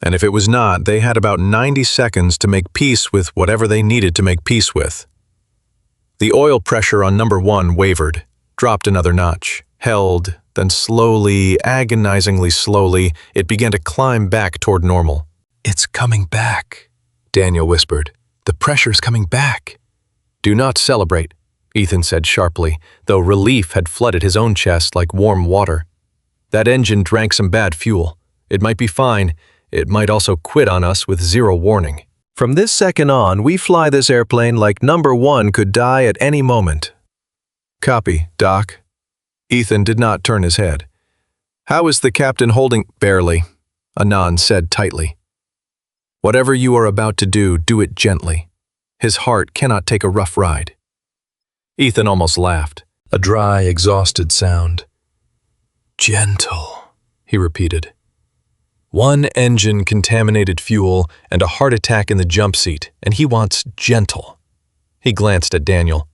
And if it was not, they had about 90 seconds to make peace with whatever they needed to make peace with. The oil pressure on number 1 wavered, dropped another notch, held, then slowly, agonizingly slowly, it began to climb back toward normal. "It's coming back," Daniel whispered. "The pressure's coming back." "Do not celebrate," Ethan said sharply, though relief had flooded his own chest like warm water. "That engine drank some bad fuel. It might be fine. It might also quit on us with zero warning. From this second on, we fly this airplane like number 1 could die at any moment." "Copy, Doc." Ethan did not turn his head. "How is the captain holding—" "Barely," Anand said tightly. "Whatever you are about to do it gently. His heart cannot take a rough ride." Ethan almost laughed, a dry, exhausted sound. "Gentle," he repeated. "One engine contaminated fuel and a heart attack in the jump seat, and he wants gentle." He glanced at Daniel.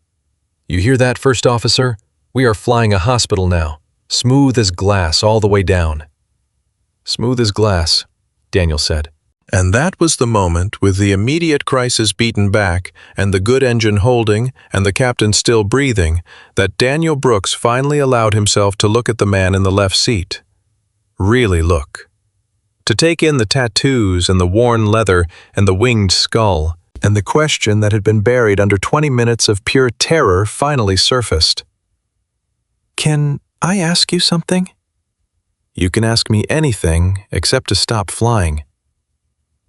"You hear that, First Officer? We are flying a hospital now, smooth as glass all the way down." "Smooth as glass," Daniel said. And that was the moment, with the immediate crisis beaten back, and the good engine holding, and the captain still breathing, that Daniel Brooks finally allowed himself to look at the man in the left seat. Really look. To take in the tattoos and the worn leather and the winged skull, and the question that had been buried under 20 minutes of pure terror finally surfaced. "Can I ask you something?" "You can ask me anything except to stop flying."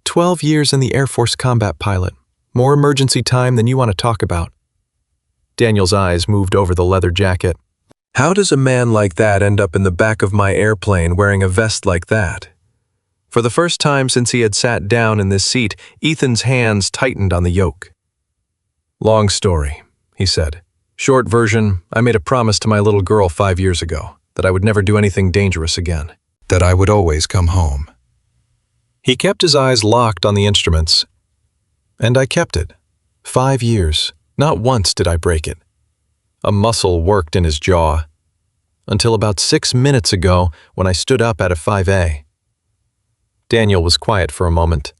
12 years in the Air Force combat pilot. More emergency time than you want to talk about. Daniel's eyes moved over the leather jacket. "How does a man like that end up in the back of my airplane wearing a vest like that?" For the first time since he had sat down in this seat, Ethan's hands tightened on the yoke. "Long story," he said. "Short version, I made a promise to my little girl 5 years ago, that I would never do anything dangerous again. that I would always come home. He kept his eyes locked on the instruments, and I kept it. 5 years. Not once did I break it. A muscle worked in his jaw, until about 6 minutes ago when I stood up out of 5A. Daniel was quiet for a moment.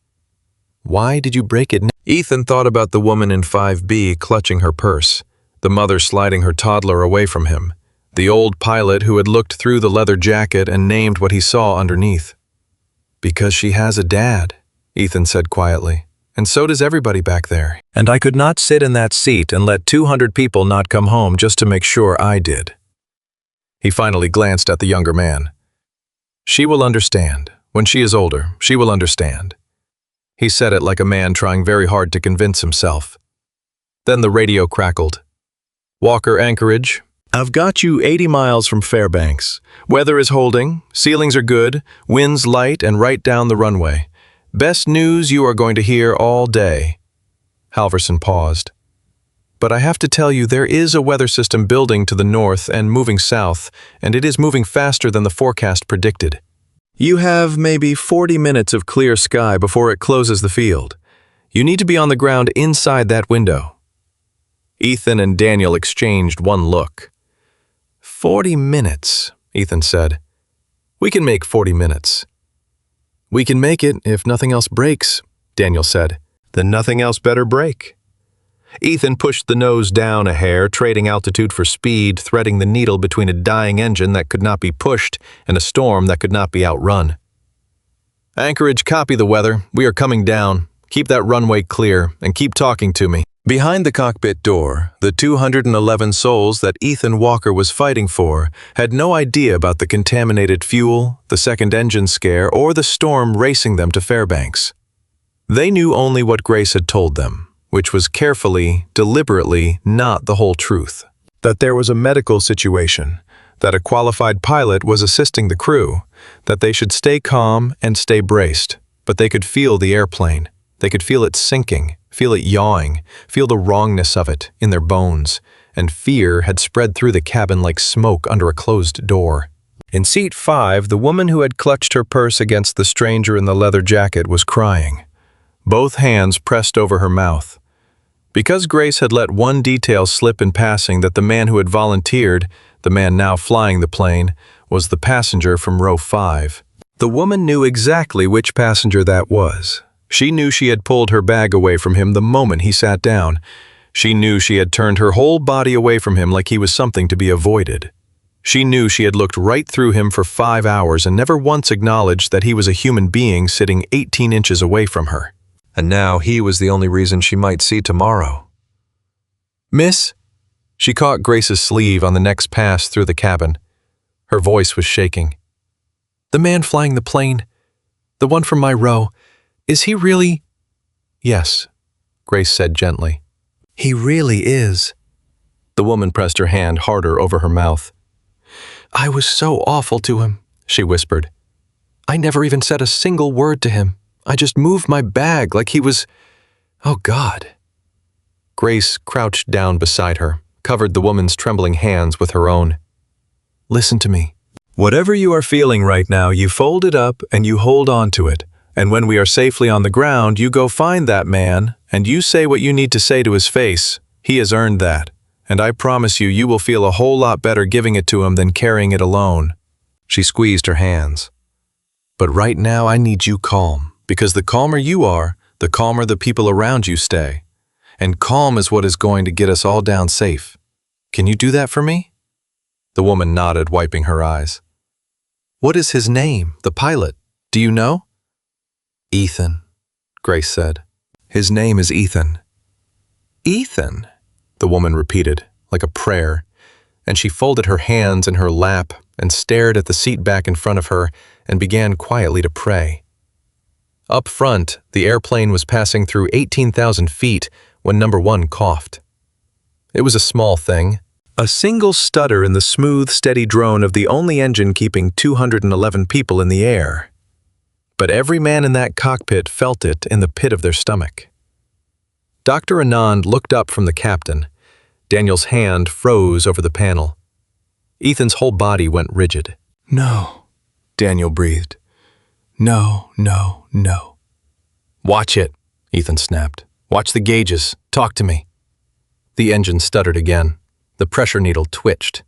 Why did you break it? Ethan thought about the woman in 5B clutching her purse, the mother sliding her toddler away from him, the old pilot who had looked through the leather jacket and named what he saw underneath. Because she has a dad, Ethan said quietly, and so does everybody back there. And I could not sit in that seat and let 200 people not come home just to make sure I did. He finally glanced at the younger man. She will understand. When she is older, she will understand. He said it like a man trying very hard to convince himself. Then the radio crackled. Walker, Anchorage. I've got you 80 miles from Fairbanks. Weather is holding, ceilings are good, winds light and right down the runway. Best news you are going to hear all day. Halverson paused. But I have to tell you, there is a weather system building to the north and moving south, and it is moving faster than the forecast predicted. You have maybe 40 minutes of clear sky before it closes the field. You need to be on the ground inside that window. Ethan and Daniel exchanged one look. 40 minutes, Ethan said. We can make 40 minutes. We can make it if nothing else breaks, Daniel said. Then nothing else better break. Ethan pushed the nose down a hair, trading altitude for speed, threading the needle between a dying engine that could not be pushed and a storm that could not be outrun. Anchorage, copy the weather. We are coming down. Keep that runway clear and keep talking to me. Behind the cockpit door, the 211 souls that Ethan Walker was fighting for had no idea about the contaminated fuel, the second engine scare, or the storm racing them to Fairbanks. They knew only what Grace had told them, which was carefully, deliberately not the whole truth. That there was a medical situation, that a qualified pilot was assisting the crew, that they should stay calm and stay braced, but they could feel the airplane. They could feel it sinking, feel it yawing, feel the wrongness of it in their bones, and fear had spread through the cabin like smoke under a closed door. In seat 5, the woman who had clutched her purse against the stranger in the leather jacket was crying, both hands pressed over her mouth. Because Grace had let one detail slip in passing, that the man who had volunteered, the man now flying the plane, was the passenger from row 5. The woman knew exactly which passenger that was. She knew she had pulled her bag away from him the moment he sat down. She knew she had turned her whole body away from him like he was something to be avoided. She knew she had looked right through him for 5 hours and never once acknowledged that he was a human being sitting 18 inches away from her. And now he was the only reason she might see tomorrow. Miss? She caught Grace's sleeve on the next pass through the cabin. Her voice was shaking. The man flying the plane, the one from my row, is he really? Yes, Grace said gently. He really is. The woman pressed her hand harder over her mouth. I was so awful to him, she whispered. I never even said a single word to him. I just moved my bag like he was... Oh, God. Grace crouched down beside her, covered the woman's trembling hands with her own. Listen to me. Whatever you are feeling right now, you fold it up and you hold on to it. And when we are safely on the ground, you go find that man, and you say what you need to say to his face. He has earned that. And I promise you, you will feel a whole lot better giving it to him than carrying it alone. She squeezed her hands. But right now, I need you calm, because the calmer you are, the calmer the people around you stay. And calm is what is going to get us all down safe. Can you do that for me? The woman nodded, wiping her eyes. What is his name, the pilot? Do you know? Ethan, Grace said. His name is Ethan. Ethan, the woman repeated, like a prayer, and she folded her hands in her lap and stared at the seat back in front of her and began quietly to pray. Up front, the airplane was passing through 18,000 feet when number 1 coughed. It was a small thing, a single stutter in the smooth, steady drone of the only engine keeping 211 people in the air. But every man in that cockpit felt it in the pit of their stomach. Dr. Anand looked up from the captain. Daniel's hand froze over the panel. Ethan's whole body went rigid. No, Daniel breathed. No, no, no. Watch it, Ethan snapped. Watch the gauges. Talk to me. The engine stuttered again. The pressure needle twitched.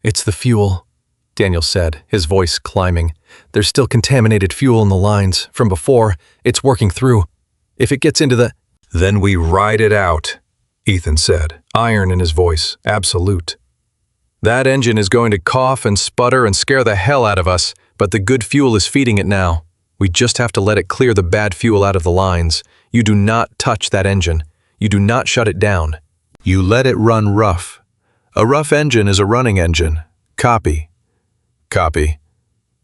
It's the fuel, Daniel said, his voice climbing. There's still contaminated fuel in the lines from before. It's working through. If it gets into the... Then we ride it out, Ethan said, iron in his voice, absolute. That engine is going to cough and sputter and scare the hell out of us, but the good fuel is feeding it now. We just have to let it clear the bad fuel out of the lines. You do not touch that engine. You do not shut it down. You let it run rough. A rough engine is a running engine. Copy. Copy.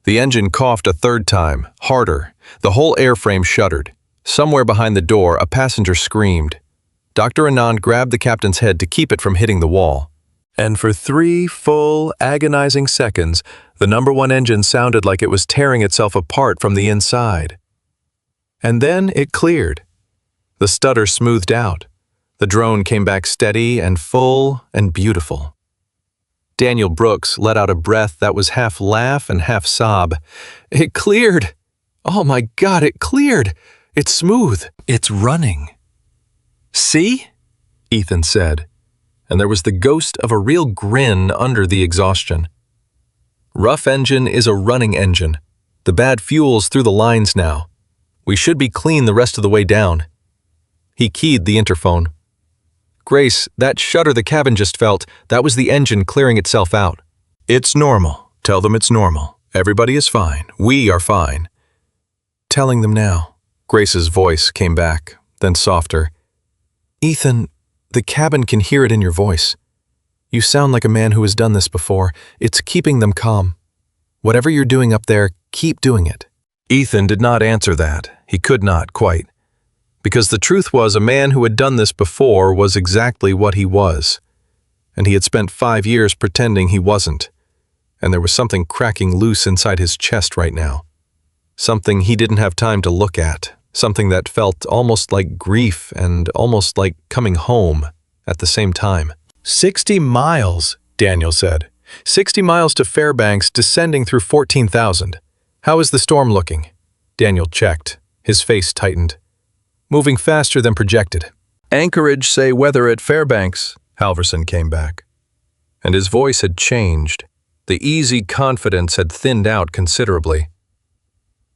The engine coughed a third time, harder. The whole airframe shuddered. Somewhere behind the door, a passenger screamed. Dr. Anand grabbed the captain's head to keep it from hitting the wall. And for 3 full, agonizing seconds, the number 1 engine sounded like it was tearing itself apart from the inside. And then it cleared. The stutter smoothed out. The drone came back steady and full and beautiful. Daniel Brooks let out a breath that was half laugh and half sob. It cleared! Oh my God, it cleared! It's smooth. It's running. See? Ethan said, and there was the ghost of a real grin under the exhaustion. Rough engine is a running engine. The bad fuel's through the lines now. We should be clean the rest of the way down. He keyed the interphone. Grace, that shudder the cabin just felt, that was the engine clearing itself out. It's normal. Tell them it's normal. Everybody is fine. We are fine. Telling them now. Grace's voice came back, then softer. Ethan, the cabin can hear it in your voice. You sound like a man who has done this before. It's keeping them calm. Whatever you're doing up there, keep doing it. Ethan did not answer that. He could not, quite. Because the truth was, a man who had done this before was exactly what he was. And he had spent 5 years pretending he wasn't. And there was something cracking loose inside his chest right now. Something he didn't have time to look at. Something that felt almost like grief and almost like coming home at the same time. 60 miles, Daniel said. 60 miles to Fairbanks, descending through 14,000. How is the storm looking? Daniel checked. His face tightened. Moving faster than projected. Anchorage say weather at Fairbanks, Halverson came back. And his voice had changed. The easy confidence had thinned out considerably.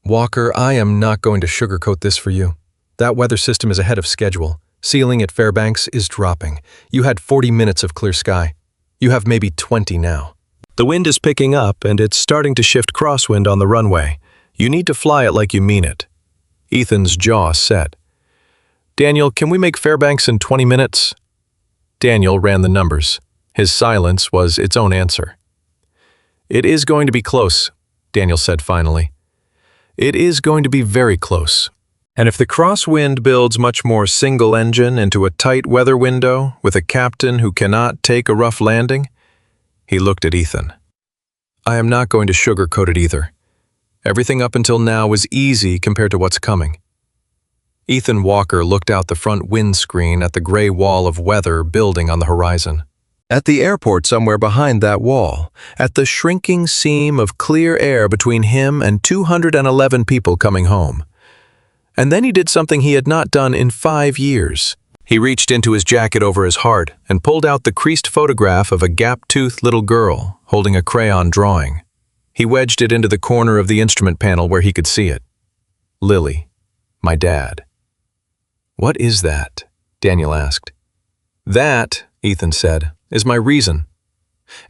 Walker, I am not going to sugarcoat this for you. That weather system is ahead of schedule. Ceiling at Fairbanks is dropping. You had 40 minutes of clear sky. You have maybe 20 now. The wind is picking up and it's starting to shift crosswind on the runway. You need to fly it like you mean it. Ethan's jaw set. Daniel, can we make Fairbanks in 20 minutes? Daniel ran the numbers. His silence was its own answer. It is going to be close, Daniel said finally. It is going to be very close. And if the crosswind builds much more single engine into a tight weather window with a captain who cannot take a rough landing, he looked at Ethan. I am not going to sugarcoat it either. Everything up until now was easy compared to what's coming. Ethan Walker looked out the front windscreen at the gray wall of weather building on the horizon. At the airport somewhere behind that wall, at the shrinking seam of clear air between him and 211 people coming home. And then he did something he had not done in 5 years. He reached into his jacket over his heart and pulled out the creased photograph of a gap-toothed little girl holding a crayon drawing. He wedged it into the corner of the instrument panel where he could see it. Lily, my dad. What is that? Daniel asked. That, Ethan said, is my reason.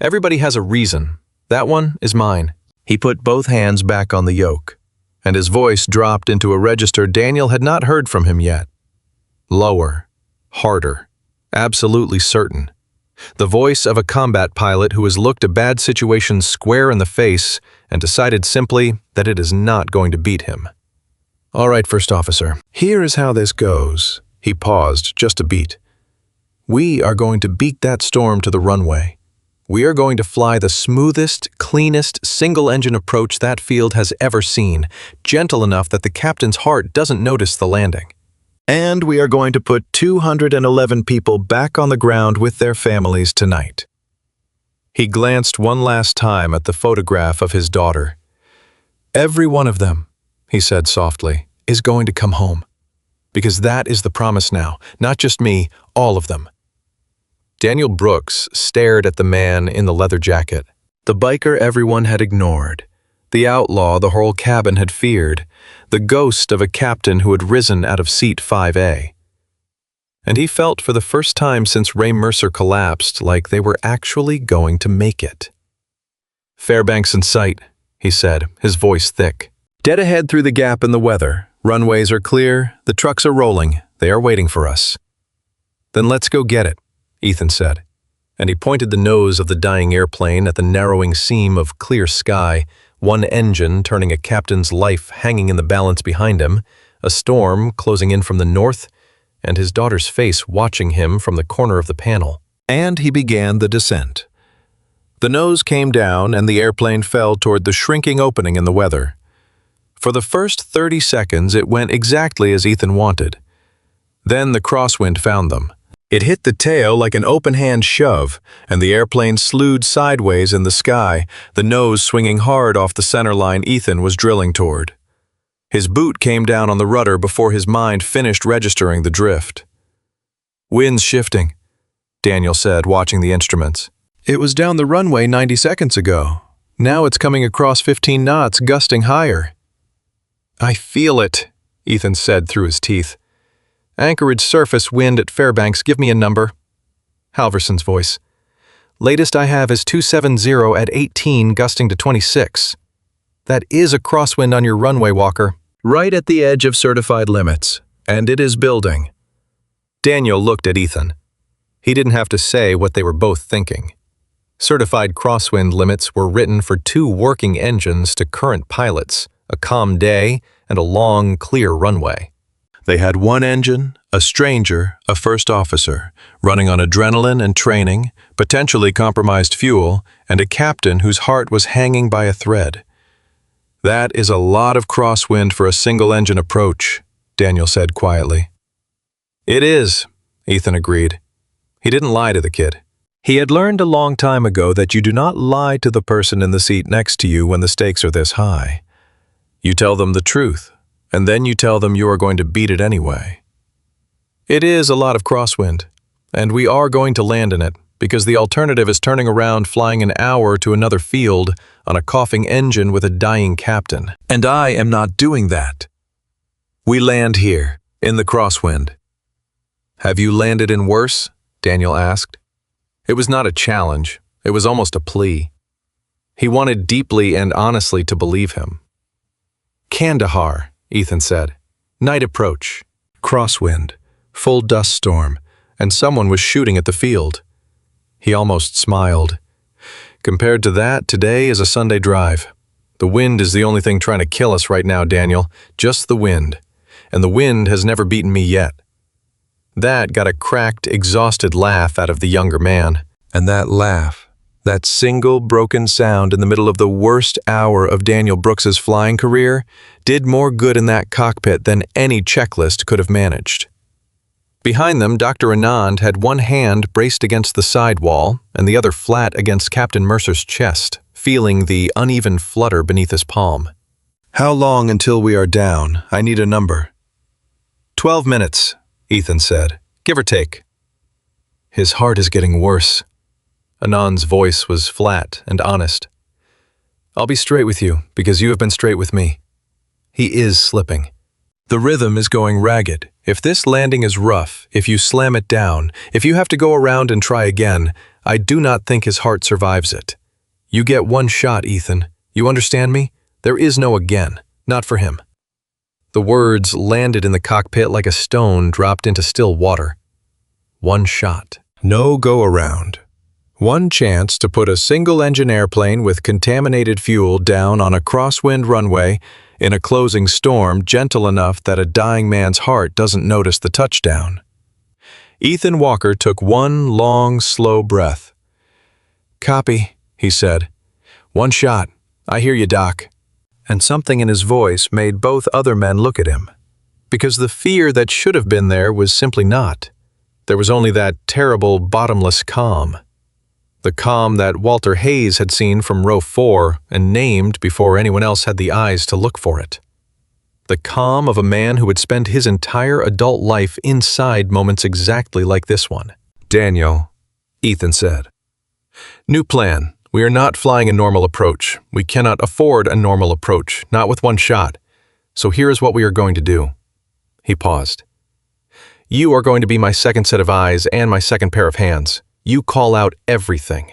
Everybody has a reason. That one is mine. He put both hands back on the yoke, and his voice dropped into a register Daniel had not heard from him yet. Lower, harder, absolutely certain. The voice of a combat pilot who has looked a bad situation square in the face and decided simply that it is not going to beat him. All right, First Officer, here is how this goes. He paused just a beat. We are going to beat that storm to the runway. We are going to fly the smoothest, cleanest, single-engine approach that field has ever seen, gentle enough that the captain's heart doesn't notice the landing. And we are going to put 211 people back on the ground with their families tonight. He glanced one last time at the photograph of his daughter. Every one of them, he said softly, is going to come home. Because that is the promise now, not just me, all of them. Daniel Brooks stared at the man in the leather jacket, the biker everyone had ignored, the outlaw the whole cabin had feared, the ghost of a captain who had risen out of seat 5A. And he felt for the first time since Ray Mercer collapsed like they were actually going to make it. "Fairbanks in sight," he said, his voice thick. "Dead ahead through the gap in the weather. Runways are clear, the trucks are rolling, they are waiting for us." "Then let's go get it," Ethan said, and he pointed the nose of the dying airplane at the narrowing seam of clear sky, one engine turning a captain's life hanging in the balance behind him, a storm closing in from the north, and his daughter's face watching him from the corner of the panel. And he began the descent. The nose came down and the airplane fell toward the shrinking opening in the weather. For the first 30 seconds, it went exactly as Ethan wanted. Then the crosswind found them. It hit the tail like an open-hand shove, and the airplane slewed sideways in the sky, the nose swinging hard off the center line Ethan was drilling toward. His boot came down on the rudder before his mind finished registering the drift. "Wind's shifting," Daniel said, watching the instruments. "It was down the runway 90 seconds ago. Now it's coming across 15 knots, gusting higher." "I feel it," Ethan said through his teeth. "Anchorage surface wind at Fairbanks, give me a number." Halverson's voice. "Latest I have is 270 at 18, gusting to 26. That is a crosswind on your runway, Walker. Right at the edge of certified limits, and it is building." Daniel looked at Ethan. He didn't have to say what they were both thinking. Certified crosswind limits were written for 2 working engines to current pilots, a calm day, and a long, clear runway. They had one engine, a stranger, a first officer, running on adrenaline and training, potentially compromised fuel, and a captain whose heart was hanging by a thread. "That is a lot of crosswind for a single-engine approach," Daniel said quietly. "It is," Ethan agreed. He didn't lie to the kid. He had learned a long time ago that you do not lie to the person in the seat next to you when the stakes are this high. You tell them the truth, and then you tell them you are going to beat it anyway. It is a lot of crosswind, and we are going to land in it, because the alternative is turning around flying an hour to another field on a coughing engine with a dying captain. And I am not doing that. We land here, in the crosswind. "Have you landed in worse?" Daniel asked. It was not a challenge, it was almost a plea. He wanted deeply and honestly to believe him. "Kandahar," Ethan said. "Night approach, crosswind, full dust storm, and someone was shooting at the field." He almost smiled. "Compared to that, today is a Sunday drive. The wind is the only thing trying to kill us right now, Daniel. Just the wind. And the wind has never beaten me yet." That got a cracked, exhausted laugh out of the younger man. And that laugh, that single broken sound in the middle of the worst hour of Daniel Brooks's flying career, did more good in that cockpit than any checklist could have managed. Behind them, Dr. Anand had one hand braced against the side wall and the other flat against Captain Mercer's chest, feeling the uneven flutter beneath his palm. "How long until we are down? I need a number." 12 minutes, Ethan said, "give or take." "His heart is getting worse." Anand's voice was flat and honest. "I'll be straight with you, because you have been straight with me. He is slipping. The rhythm is going ragged. If this landing is rough, if you slam it down, if you have to go around and try again, I do not think his heart survives it. You get one shot, Ethan. You understand me? There is no again. Not for him." The words landed in the cockpit like a stone dropped into still water. One shot. No go-around. One chance to put a single-engine airplane with contaminated fuel down on a crosswind runway in a closing storm gentle enough that a dying man's heart doesn't notice the touchdown. Ethan Walker took one long, slow breath. "Copy," he said. "One shot. I hear you, Doc." And something in his voice made both other men look at him. Because the fear that should have been there was simply not. There was only that terrible, bottomless calm. The calm that Walter Hayes had seen from row 4 and named before anyone else had the eyes to look for it. The calm of a man who would spend his entire adult life inside moments exactly like this one. "Daniel," Ethan said. "New plan. We are not flying a normal approach. We cannot afford a normal approach, not with one shot. So here is what we are going to do." He paused. "You are going to be my second set of eyes and my second pair of hands. You call out everything.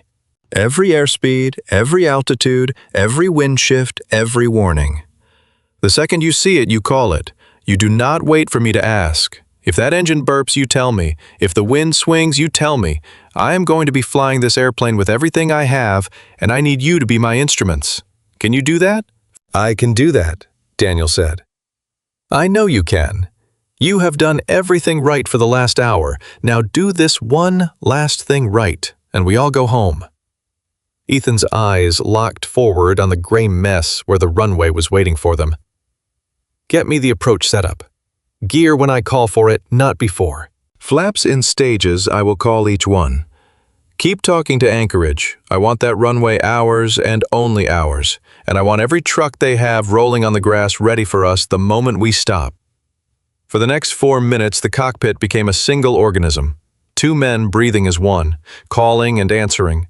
Every airspeed, every altitude, every wind shift, every warning. The second you see it, you call it. You do not wait for me to ask. If that engine burps, you tell me. If the wind swings, you tell me. I am going to be flying this airplane with everything I have, and I need you to be my instruments. Can you do that?" "I can do that," Daniel said. "I know you can. You have done everything right for the last hour. Now do this one last thing right, and we all go home." Ethan's eyes locked forward on the gray mess where the runway was waiting for them. "Get me the approach setup. Gear when I call for it, not before. Flaps in stages, I will call each one. Keep talking to Anchorage. I want that runway hours and only hours, and I want every truck they have rolling on the grass ready for us the moment we stop." For the next 4 minutes, the cockpit became a single organism. 2 men breathing as one, calling and answering.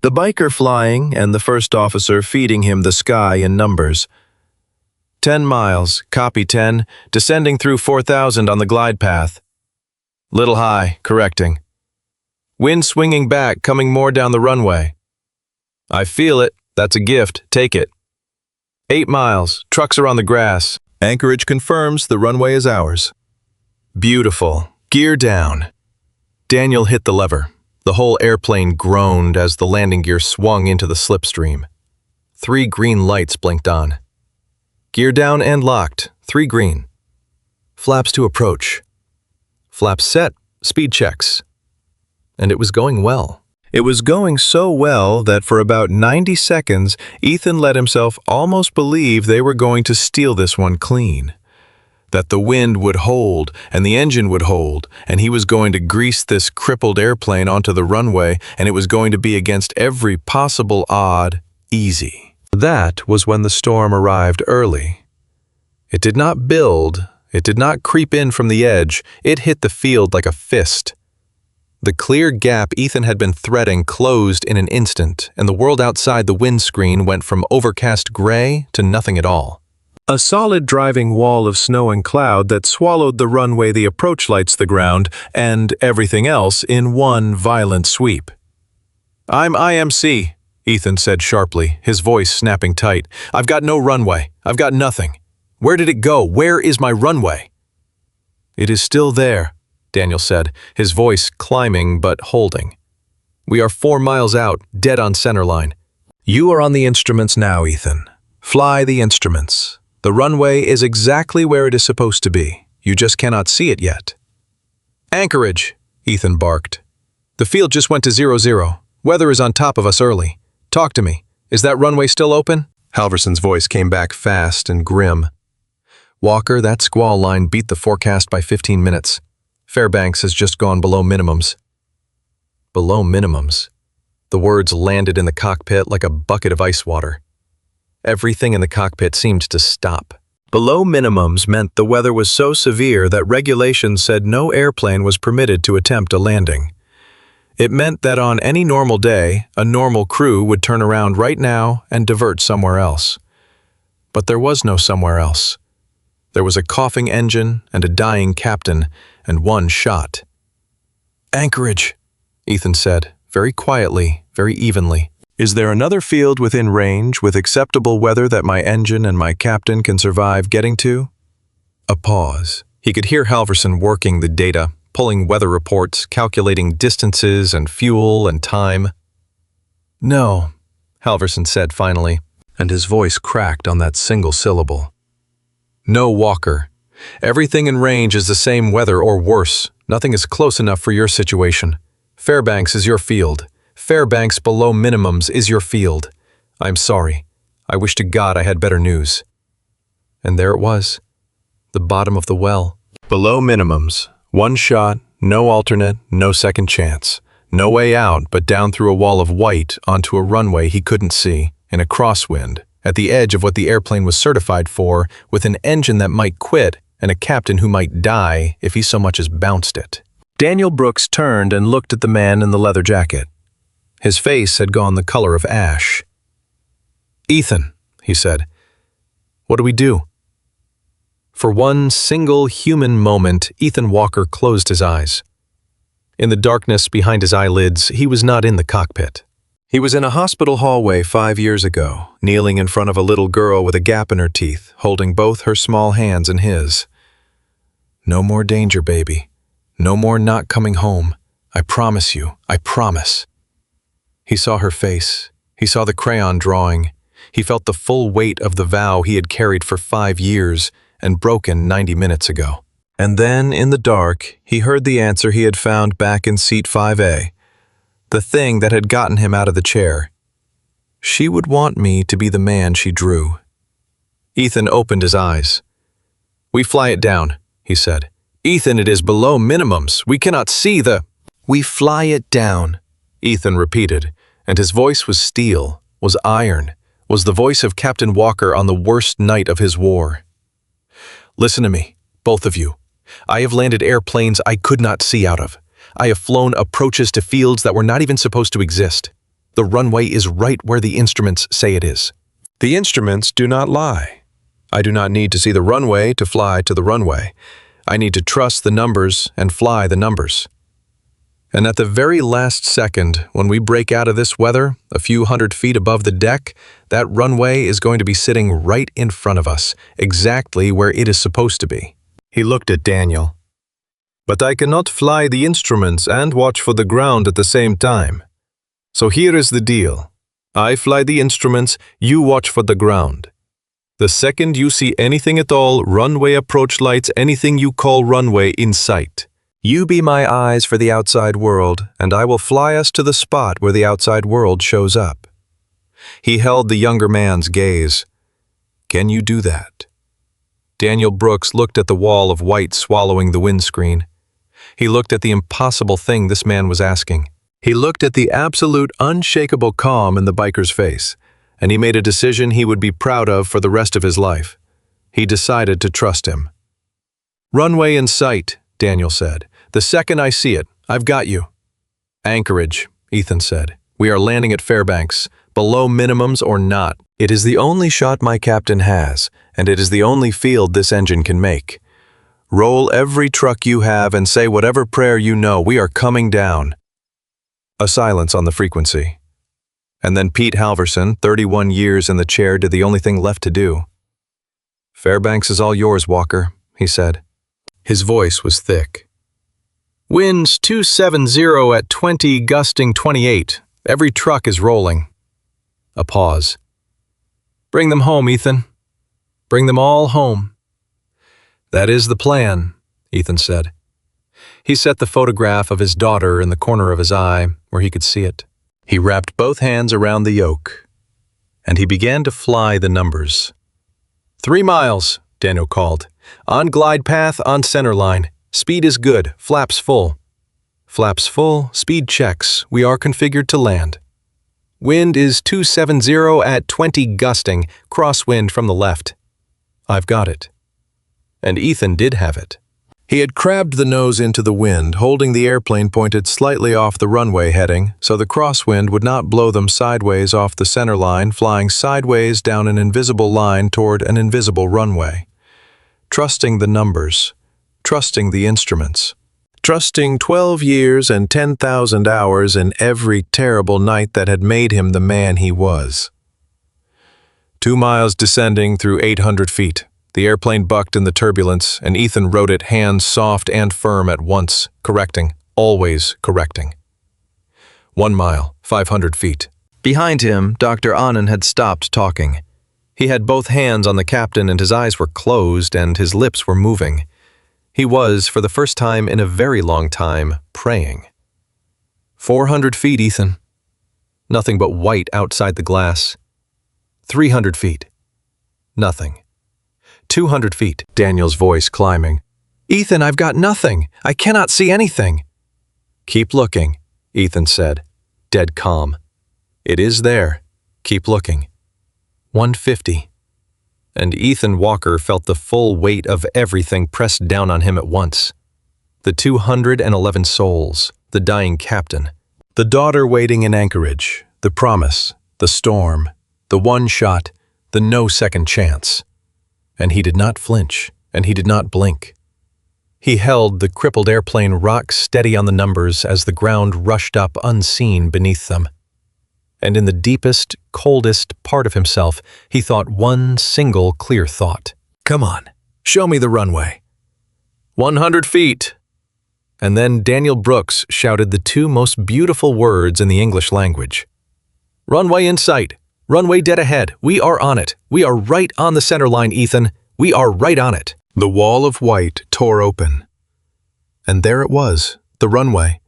The biker flying and the first officer feeding him the sky in numbers. 10 miles, copy 10, descending through 4,000 on the glide path. Little high, correcting. Wind swinging back, coming more down the runway. I feel it, that's a gift, take it. 8 miles, trucks are on the grass. Anchorage confirms the runway is ours. Beautiful, gear down. Daniel hit the lever. The whole airplane groaned as the landing gear swung into the slipstream. 3 green lights blinked on. Gear down and locked, 3 green. Flaps to approach. Flaps set, speed checks. And it was going well. It was going so well that for about 90 seconds, Ethan let himself almost believe they were going to steal this one clean. That the wind would hold, and the engine would hold, and he was going to grease this crippled airplane onto the runway, and it was going to be against every possible odd, easy. That was when the storm arrived early. It did not build, it did not creep in from the edge, it hit the field like a fist. The clear gap Ethan had been threading closed in an instant, and the world outside the windscreen went from overcast gray to nothing at all. A solid driving wall of snow and cloud that swallowed the runway, the approach lights, the ground, and everything else in one violent sweep. "I'm IMC," Ethan said sharply, his voice snapping tight. "I've got no runway. I've got nothing. Where did it go? Where is my runway?" "It is still there," Daniel said, his voice climbing but holding. "We are 4 miles out, dead on centerline. You are on the instruments now, Ethan. Fly the instruments. The runway is exactly where it is supposed to be. You just cannot see it yet." "Anchorage," Ethan barked. "The field just went to 0-0. Weather is on top of us early. Talk to me. Is that runway still open?" Halverson's voice came back fast and grim. "Walker, that squall line beat the forecast by 15 minutes. Fairbanks has just gone below minimums." Below minimums. The words landed in the cockpit like a bucket of ice water. Everything in the cockpit seemed to stop. Below minimums meant the weather was so severe that regulations said no airplane was permitted to attempt a landing. It meant that on any normal day, a normal crew would turn around right now and divert somewhere else. But there was no somewhere else. There was a coughing engine and a dying captain and one shot. "Anchorage," Ethan said, very quietly, very evenly. "Is there another field within range with acceptable weather that my engine and my captain can survive getting to?" A pause. He could hear Halverson working the data, pulling weather reports, calculating distances and fuel and time. "No," Halverson said finally, and his voice cracked on that single syllable. "No, Walker. Everything in range is the same weather or worse. Nothing is close enough for your situation. Fairbanks is your field. Fairbanks below minimums is your field. I'm sorry. I wish to God I had better news." And there it was. The bottom of the well. Below minimums. 1 shot, no alternate, no second chance. No way out but down through a wall of white onto a runway he couldn't see, in a crosswind, at the edge of what the airplane was certified for, with an engine that might quit and a captain who might die if he so much as bounced it. Daniel Brooks turned and looked at the man in the leather jacket. His face had gone the color of ash. "Ethan," he said, "what do we do?" For one single human moment, Ethan Walker closed his eyes. In the darkness behind his eyelids, he was not in the cockpit. He was in a hospital hallway 5 years ago, kneeling in front of a little girl with a gap in her teeth, holding both her small hands in his. "No more danger, baby. No more not coming home. I promise you, I promise." He saw her face. He saw the crayon drawing. He felt the full weight of the vow he had carried for 5 years and broken 90 minutes ago. And then, in the dark, he heard the answer he had found back in seat 5A, the thing that had gotten him out of the chair. She would want me to be the man she drew. Ethan opened his eyes. "We fly it down," he said. "Ethan, it is below minimums. We cannot see the—" "We fly it down," Ethan repeated, and his voice was steel, was iron, was the voice of Captain Walker on the worst night of his war. "Listen to me, both of you. I have landed airplanes I could not see out of. I have flown approaches to fields that were not even supposed to exist. The runway is right where the instruments say it is. The instruments do not lie. I do not need to see the runway to fly to the runway. I need to trust the numbers and fly the numbers. And at the very last second, when we break out of this weather, a few hundred feet above the deck, that runway is going to be sitting right in front of us, exactly where it is supposed to be." He looked at Daniel. "But I cannot fly the instruments and watch for the ground at the same time. So here is the deal. I fly the instruments, you watch for the ground. The second you see anything at all, runway approach lights, anything you call runway in sight, you be my eyes for the outside world, and I will fly us to the spot where the outside world shows up." He held the younger man's gaze. "Can you do that?" Daniel Brooks looked at the wall of white swallowing the windscreen. He looked at the impossible thing this man was asking. He looked at the absolute, unshakable calm in the biker's face, and he made a decision he would be proud of for the rest of his life. He decided to trust him. "Runway in sight," Daniel said. "The second I see it, I've got you." "Anchorage," Ethan said. "We are landing at Fairbanks, below minimums or not. It is the only shot my captain has, and it is the only field this engine can make. Roll every truck you have and say whatever prayer you know. We are coming down." A silence on the frequency. And then Pete Halverson, 31 years in the chair, did the only thing left to do. "Fairbanks is all yours, Walker," he said. His voice was thick. "Winds 270 at 20, gusting 28. Every truck is rolling." A pause. "Bring them home, Ethan. Bring them all home." "That is the plan," Ethan said. He set the photograph of his daughter in the corner of his eye, where he could see it. He wrapped both hands around the yoke, and he began to fly the numbers. 3 miles, Daniel called. "On glide path, on center line. Speed is good, flaps full." "Flaps full, speed checks. We are configured to land." "Wind is 270 at 20 gusting, crosswind from the left." "I've got it." And Ethan did have it. He had crabbed the nose into the wind, holding the airplane pointed slightly off the runway heading, so the crosswind would not blow them sideways off the center line, flying sideways down an invisible line toward an invisible runway. Trusting the numbers, trusting the instruments, trusting 12 years and 10,000 hours in every terrible night that had made him the man he was. 2 miles descending through 800 feet. The airplane bucked in the turbulence, and Ethan rode it hands soft and firm at once, correcting, always correcting. 1 mile, 500 feet. Behind him, Dr. Anand had stopped talking. He had both hands on the captain and his eyes were closed and his lips were moving. He was, for the first time in a very long time, praying. 400 feet, Ethan. Nothing but white outside the glass. 300 feet. Nothing. 200 feet, Daniel's voice climbing. "Ethan, I've got nothing. I cannot see anything." "Keep looking." Ethan said, dead calm. It is there. Keep looking. 150. And Ethan Walker felt the full weight of everything pressed down on him at once. The 211 souls, the dying captain, the daughter waiting in Anchorage, the promise, the storm, the one shot, the no second chance. And he did not flinch, and he did not blink. He held the crippled airplane rock steady on the numbers as the ground rushed up unseen beneath them. And in the deepest, coldest part of himself, he thought one single clear thought. Come on, show me the runway. 100 feet. And then Daniel Brooks shouted the two most beautiful words in the English language. Runway in sight. Runway dead ahead. We are on it. We are right on the center line, Ethan. We are right on it. The wall of white tore open. And there it was, the runway.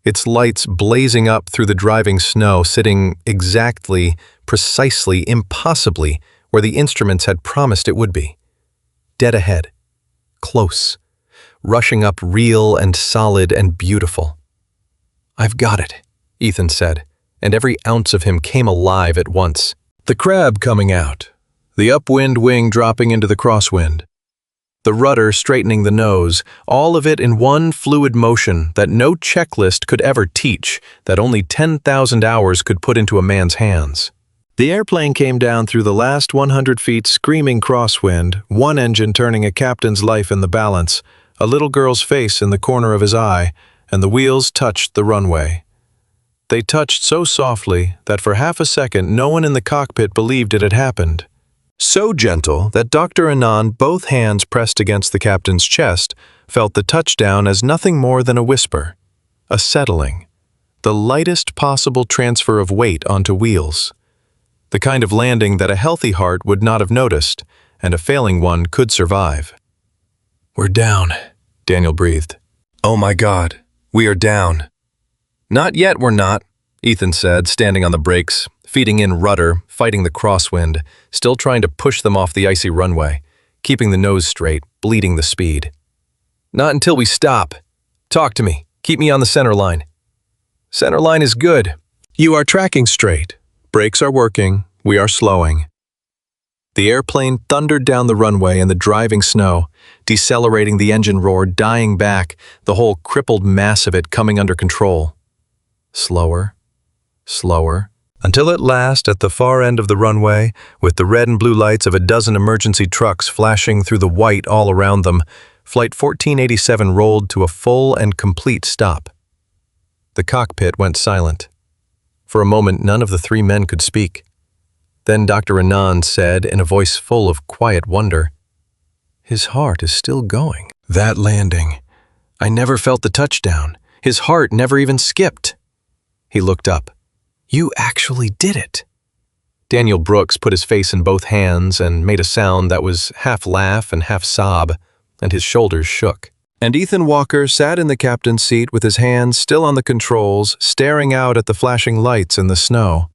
Its lights blazing up through the driving snow, sitting exactly, precisely, impossibly where the instruments had promised it would be. Dead ahead. Close. Rushing up real and solid and beautiful. I've got it, Ethan said, and every ounce of him came alive at once. The crab coming out, the upwind wing dropping into the crosswind, the rudder straightening the nose, all of it in one fluid motion that no checklist could ever teach, that only 10,000 hours could put into a man's hands. The airplane came down through the last 100 feet screaming crosswind, one engine turning a captain's life in the balance, a little girl's face in the corner of his eye, and the wheels touched the runway. They touched so softly that for half a second no one in the cockpit believed it had happened. So gentle that Dr. Anand, both hands pressed against the captain's chest, felt the touchdown as nothing more than a whisper, a settling, the lightest possible transfer of weight onto wheels, the kind of landing that a healthy heart would not have noticed, and a failing one could survive. We're down, Daniel breathed. Oh my God, we are down. Not yet, we're not, Ethan said, standing on the brakes, feeding in rudder, fighting the crosswind, still trying to push them off the icy runway, keeping the nose straight, bleeding the speed. Not until we stop. Talk to me. Keep me on the center line. Center line is good. You are tracking straight. Brakes are working. We are slowing. The airplane thundered down the runway in the driving snow, decelerating, the engine roar dying back, the whole crippled mass of it coming under control. Slower, slower, until at last, at the far end of the runway, with the red and blue lights of a dozen emergency trucks flashing through the white all around them, Flight 1487 rolled to a full and complete stop. The cockpit went silent. For a moment, none of the three men could speak. Then Dr. Anand said, in a voice full of quiet wonder, "His heart is still going." That landing. I never felt the touchdown. His heart never even skipped. He looked up. You actually did it. Daniel Brooks put his face in both hands and made a sound that was half laugh and half sob, and his shoulders shook. And Ethan Walker sat in the captain's seat with his hands still on the controls, staring out at the flashing lights in the snow.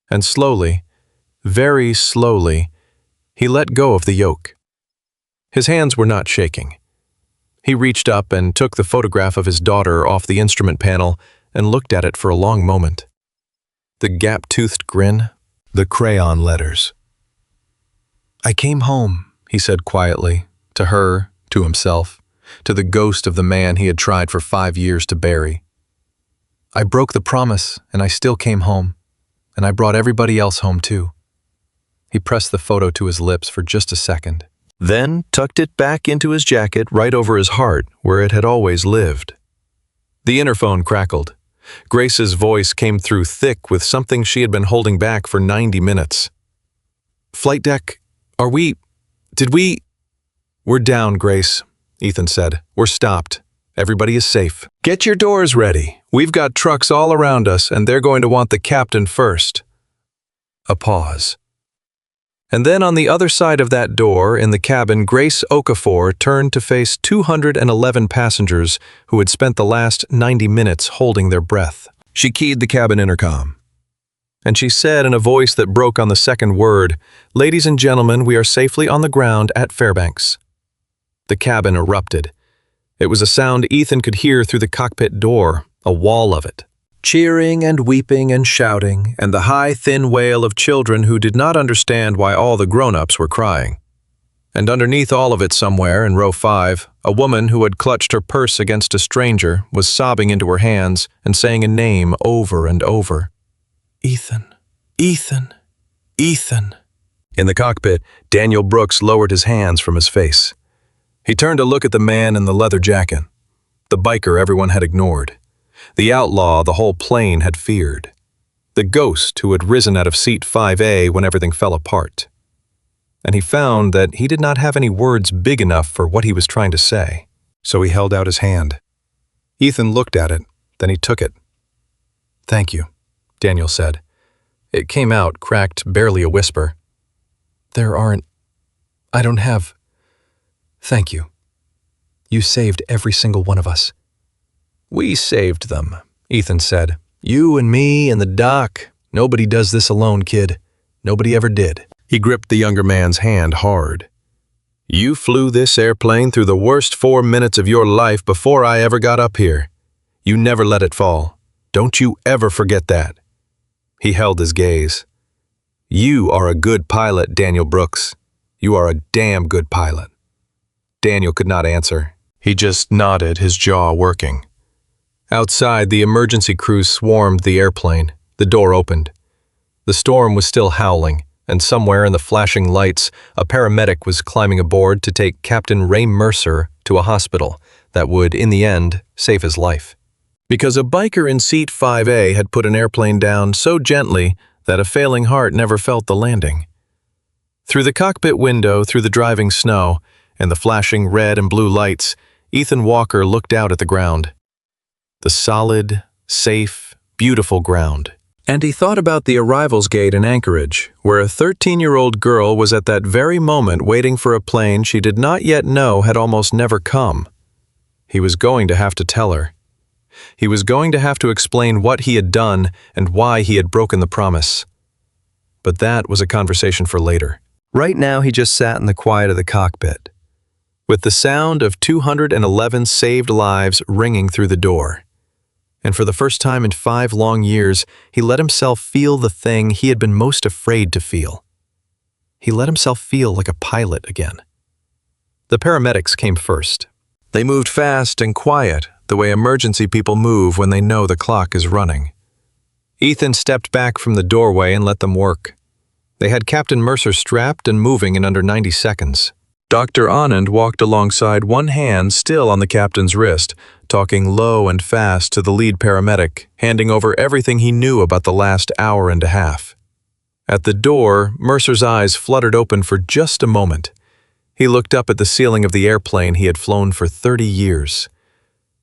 And slowly, very slowly, he let go of the yoke. His hands were not shaking. He reached up and took the photograph of his daughter off the instrument panel and looked at it for a long moment. The gap-toothed grin, the crayon letters. I came home, he said quietly, to her, to himself, to the ghost of the man he had tried for 5 years to bury. I broke the promise, and I still came home, and I brought everybody else home too. He pressed the photo to his lips for just a second, then tucked it back into his jacket right over his heart where it had always lived. The interphone crackled. Grace's voice came through thick with something she had been holding back for 90 minutes. Flight deck, We're down, Grace, Ethan said. We're stopped. Everybody is safe. Get your doors ready. We've got trucks all around us, and they're going to want the captain first. A pause. And then on the other side of that door in the cabin, Grace Okafor turned to face 211 passengers who had spent the last 90 minutes holding their breath. She keyed the cabin intercom. And she said in a voice that broke on the second word, "Ladies and gentlemen, we are safely on the ground at Fairbanks." The cabin erupted. It was a sound Ethan could hear through the cockpit door, a wall of it, cheering and weeping and shouting, and the high, thin wail of children who did not understand why all the grown-ups were crying. And underneath all of it somewhere in row 5, a woman who had clutched her purse against a stranger was sobbing into her hands and saying a name over and over. Ethan, Ethan, Ethan. In the cockpit, Daniel Brooks lowered his hands from his face. He turned to look at the man in the leather jacket, the biker everyone had ignored, the outlaw the whole plane had feared, the ghost who had risen out of seat 5A when everything fell apart. And he found that he did not have any words big enough for what he was trying to say, so he held out his hand. Ethan looked at it, then he took it. "Thank you," Daniel said. It came out, cracked, barely a whisper. I don't have. Thank you. You saved every single one of us." "We saved them," Ethan said. "You and me and the doc. Nobody does this alone, kid. Nobody ever did." He gripped the younger man's hand hard. "You flew this airplane through the worst 4 minutes of your life before I ever got up here. You never let it fall. Don't you ever forget that." He held his gaze. "You are a good pilot, Daniel Brooks. You are a damn good pilot." Daniel could not answer. He just nodded, his jaw working. Outside, the emergency crews swarmed the airplane. The door opened. The storm was still howling, and somewhere in the flashing lights, a paramedic was climbing aboard to take Captain Ray Mercer to a hospital that would, in the end, save his life. Because a biker in seat 5A had put an airplane down so gently that a failing heart never felt the landing. Through the cockpit window, through the driving snow, and the flashing red and blue lights, Ethan Walker looked out at the ground. The solid, safe, beautiful ground. And he thought about the arrivals gate in Anchorage, where a 13-year-old girl was at that very moment waiting for a plane she did not yet know had almost never come. He was going to have to tell her. He was going to have to explain what he had done and why he had broken the promise. But that was a conversation for later. Right now he just sat in the quiet of the cockpit, with the sound of 211 saved lives ringing through the door. And for the first time in 5 long years, he let himself feel the thing he had been most afraid to feel. He let himself feel like a pilot again. The paramedics came first. They moved fast and quiet, the way emergency people move when they know the clock is running. Ethan stepped back from the doorway and let them work. They had Captain Mercer strapped and moving in under 90 seconds. Dr. Anand walked alongside, one hand still on the captain's wrist, talking low and fast to the lead paramedic, handing over everything he knew about the last hour and a half. At the door, Mercer's eyes fluttered open for just a moment. He looked up at the ceiling of the airplane he had flown for 30 years.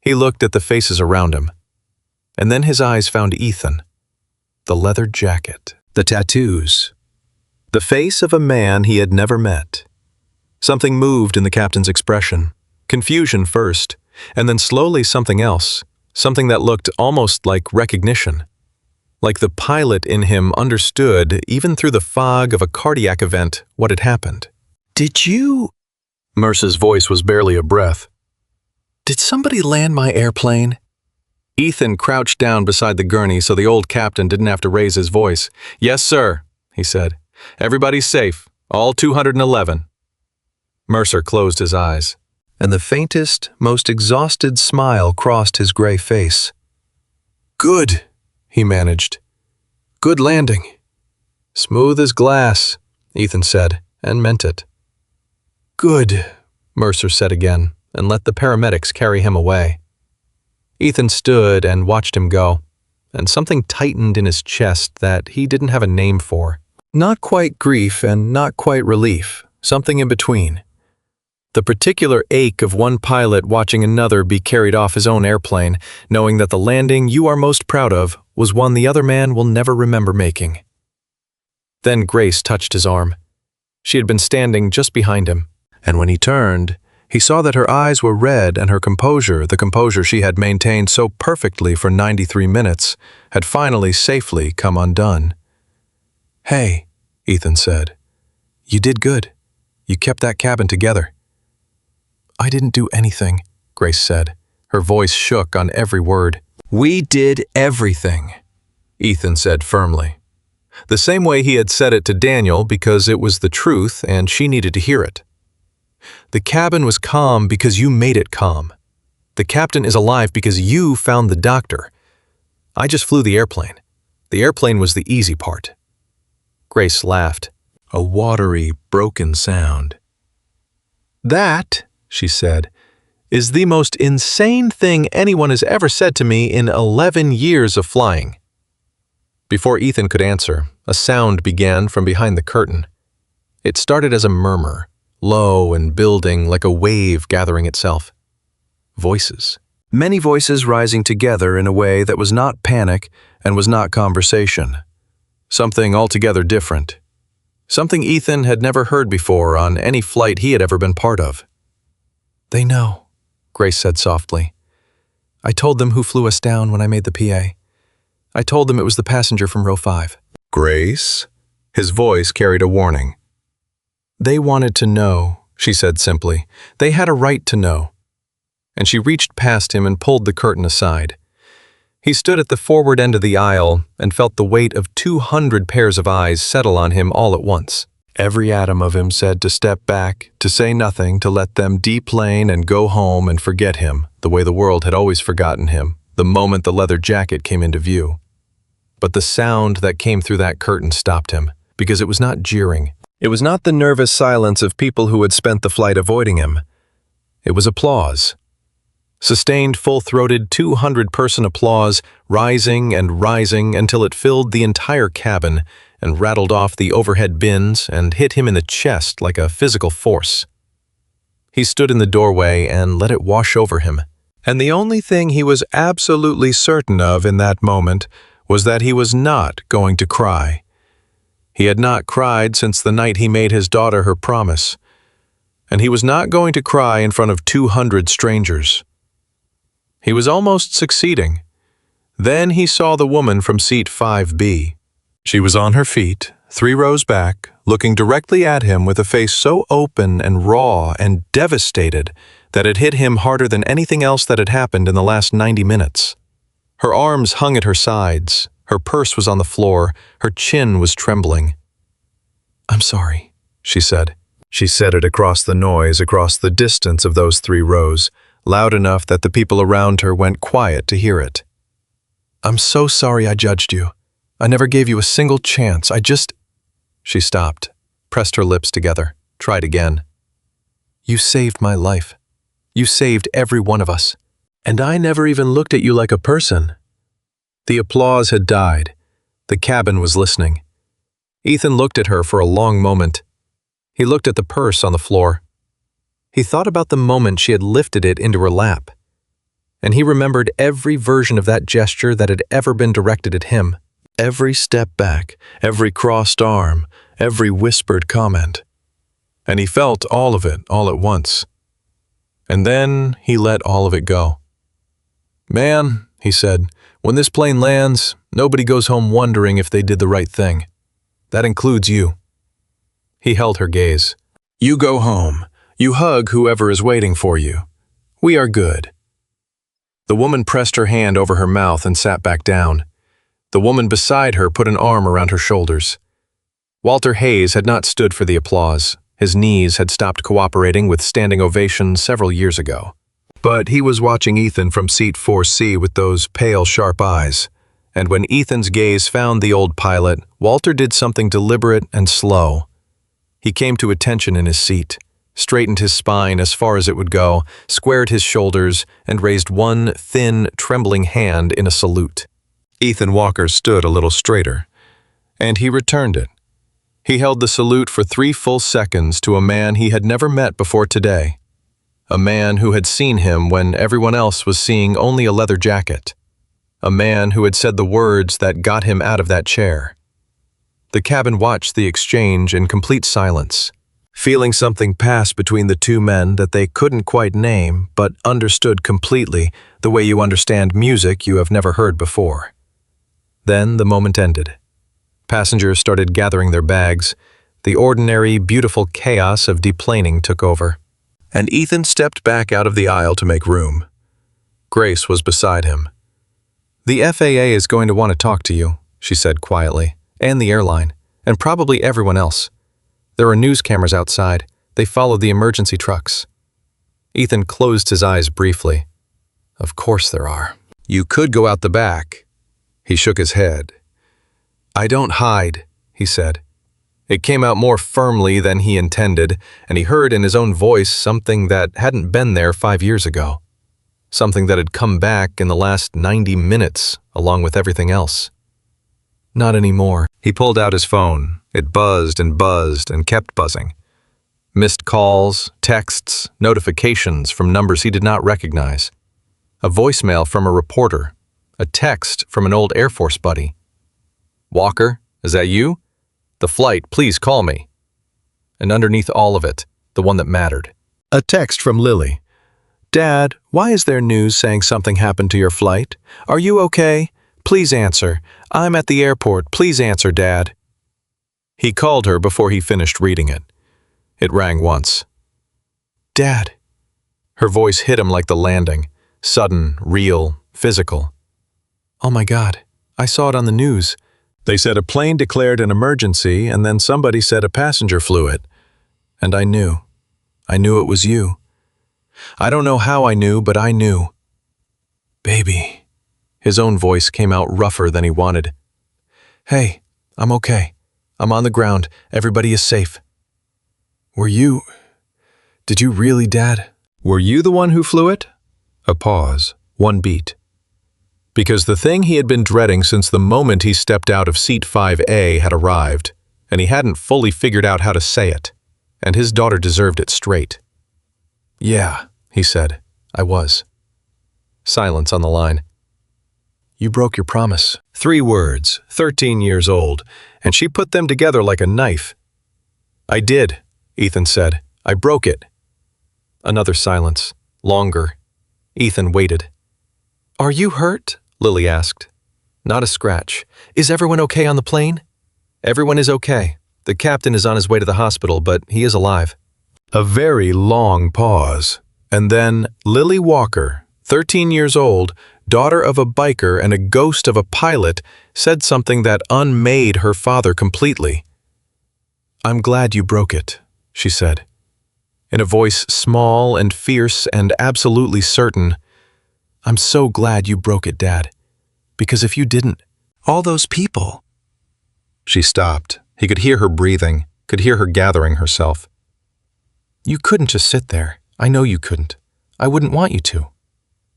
He looked at the faces around him. And then his eyes found Ethan. The leather jacket, the tattoos, the face of a man he had never met. Something moved in the captain's expression. Confusion first, and then slowly something else, something that looked almost like recognition. Like the pilot in him understood, even through the fog of a cardiac event, what had happened. "Did you?" Mercer's voice was barely a breath. "Did somebody land my airplane?" Ethan crouched down beside the gurney so the old captain didn't have to raise his voice. "Yes, sir," he said. "Everybody's safe. All 211. Mercer closed his eyes, and the faintest, most exhausted smile crossed his gray face. "Good," he managed. "Good landing." "Smooth as glass," Ethan said, and meant it. "Good," Mercer said again, and let the paramedics carry him away. Ethan stood and watched him go, and something tightened in his chest that he didn't have a name for. Not quite grief and not quite relief, something in between. The particular ache of one pilot watching another be carried off his own airplane, knowing that the landing you are most proud of was one the other man will never remember making. Then Grace touched his arm. She had been standing just behind him, and when he turned, he saw that her eyes were red and her composure, the composure she had maintained so perfectly for 93 minutes, had finally safely come undone. "Hey," Ethan said. "You did good. You kept that cabin together." "I didn't do anything," Grace said. Her voice shook on every word. "We did everything," Ethan said firmly. The same way he had said it to Daniel because it was the truth and she needed to hear it. "The cabin was calm because you made it calm. The captain is alive because you found the doctor. I just flew the airplane. The airplane was the easy part." Grace laughed, a watery, broken sound. "That," she said, "is the most insane thing anyone has ever said to me in 11 years of flying." Before Ethan could answer, a sound began from behind the curtain. It started as a murmur, low and building like a wave gathering itself. Voices. Many voices rising together in a way that was not panic and was not conversation. Something altogether different. Something Ethan had never heard before on any flight he had ever been part of. "They know," Grace said softly. "I told them who flew us down when I made the PA. I told them it was the passenger from row 5. "Grace?" His voice carried a warning. "They wanted to know," she said simply. "They had a right to know." And she reached past him and pulled the curtain aside. He stood at the forward end of the aisle and felt the weight of 200 pairs of eyes settle on him all at once. Every atom of him said to step back, to say nothing, to let them deplane and go home and forget him, the way the world had always forgotten him, the moment the leather jacket came into view. But the sound that came through that curtain stopped him, because it was not jeering. It was not the nervous silence of people who had spent the flight avoiding him. It was applause. Sustained, full-throated, 200-person applause, rising and rising until it filled the entire cabin and rattled off the overhead bins and hit him in the chest like a physical force. He stood in the doorway and let it wash over him. And the only thing he was absolutely certain of in that moment was that he was not going to cry. He had not cried since the night he made his daughter her promise. And he was not going to cry in front of 200 strangers. He was almost succeeding. Then he saw the woman from seat 5B. She was on her feet, 3 rows back, looking directly at him with a face so open and raw and devastated that it hit him harder than anything else that had happened in the last 90 minutes. Her arms hung at her sides, her purse was on the floor, her chin was trembling. "I'm sorry," she said. She said it across the noise, across the distance of those 3 rows, loud enough that the people around her went quiet to hear it. "I'm so sorry I judged you. I never gave you a single chance. She stopped, pressed her lips together, tried again. "You saved my life. You saved every one of us. And I never even looked at you like a person." The applause had died. The cabin was listening. Ethan looked at her for a long moment. He looked at the purse on the floor. He thought about the moment she had lifted it into her lap. And he remembered every version of that gesture that had ever been directed at him. Every step back, every crossed arm, every whispered comment. And he felt all of it all at once. And then he let all of it go. "Man," he said, "when this plane lands, nobody goes home wondering if they did the right thing. That includes you." He held her gaze. "You go home. You hug whoever is waiting for you. We are good." The woman pressed her hand over her mouth and sat back down. The woman beside her put an arm around her shoulders. Walter Hayes had not stood for the applause. His knees had stopped cooperating with standing ovations several years ago. But he was watching Ethan from seat 4C with those pale, sharp eyes. And when Ethan's gaze found the old pilot, Walter did something deliberate and slow. He came to attention in his seat, straightened his spine as far as it would go, squared his shoulders, and raised one thin, trembling hand in a salute. Ethan Walker stood a little straighter, and he returned it. He held the salute for 3 full seconds to a man he had never met before today. A man who had seen him when everyone else was seeing only a leather jacket. A man who had said the words that got him out of that chair. The cabin watched the exchange in complete silence, feeling something pass between the 2 men that they couldn't quite name, but understood completely, the way you understand music you have never heard before. Then the moment ended. Passengers started gathering their bags. The ordinary, beautiful chaos of deplaning took over. And Ethan stepped back out of the aisle to make room. Grace was beside him. "The FAA is going to want to talk to you," she said quietly, "and the airline, and probably everyone else. There are news cameras outside. They follow the emergency trucks." Ethan closed his eyes briefly. "Of course there are. You could go out the back." He shook his head. "I don't hide," he said. It came out more firmly than he intended, and he heard in his own voice something that hadn't been there 5 years ago. Something that had come back in the last 90 minutes, along with everything else. "Not anymore." He pulled out his phone. It buzzed and kept buzzing. Missed calls, texts, notifications from numbers he did not recognize. A voicemail from a reporter. A text from an old Air Force buddy. "Walker, is that you? The flight, please call me." And underneath all of it, the one that mattered. A text from Lily. "Dad, why is there news saying something happened to your flight? Are you okay? Please answer. I'm at the airport. Please answer, Dad." He called her before he finished reading it. It rang once. "Dad." Her voice hit him like the landing. Sudden, real, physical. "Oh my God, I saw it on the news. They said a plane declared an emergency, and then somebody said a passenger flew it. And I knew. I knew it was you. I don't know how I knew, but I knew." "Baby." His own voice came out rougher than he wanted. "Hey, I'm okay. I'm on the ground. Everybody is safe." Did you really, Dad? Were you the one who flew it?" A pause, one beat. Because the thing he had been dreading since the moment he stepped out of seat 5A had arrived, and he hadn't fully figured out how to say it, and his daughter deserved it straight. "Yeah," he said, "I was." Silence on the line. "You broke your promise." 3 words, 13 years old, and she put them together like a knife. "I did," Ethan said. "I broke it." Another silence, longer. Ethan waited. "Are you hurt?" Lily asked. "Not a scratch. Is everyone okay on the plane?" "Everyone is okay. The captain is on his way to the hospital, but he is alive." A very long pause, and then Lily Walker, 13 years old, daughter of a biker and a ghost of a pilot, said something that unmade her father completely. "I'm glad you broke it," she said. In a voice small and fierce and absolutely certain. "I'm so glad you broke it, Dad. Because if you didn't, all those people." She stopped. He could hear her breathing, could hear her gathering herself. "You couldn't just sit there. I know you couldn't. I wouldn't want you to."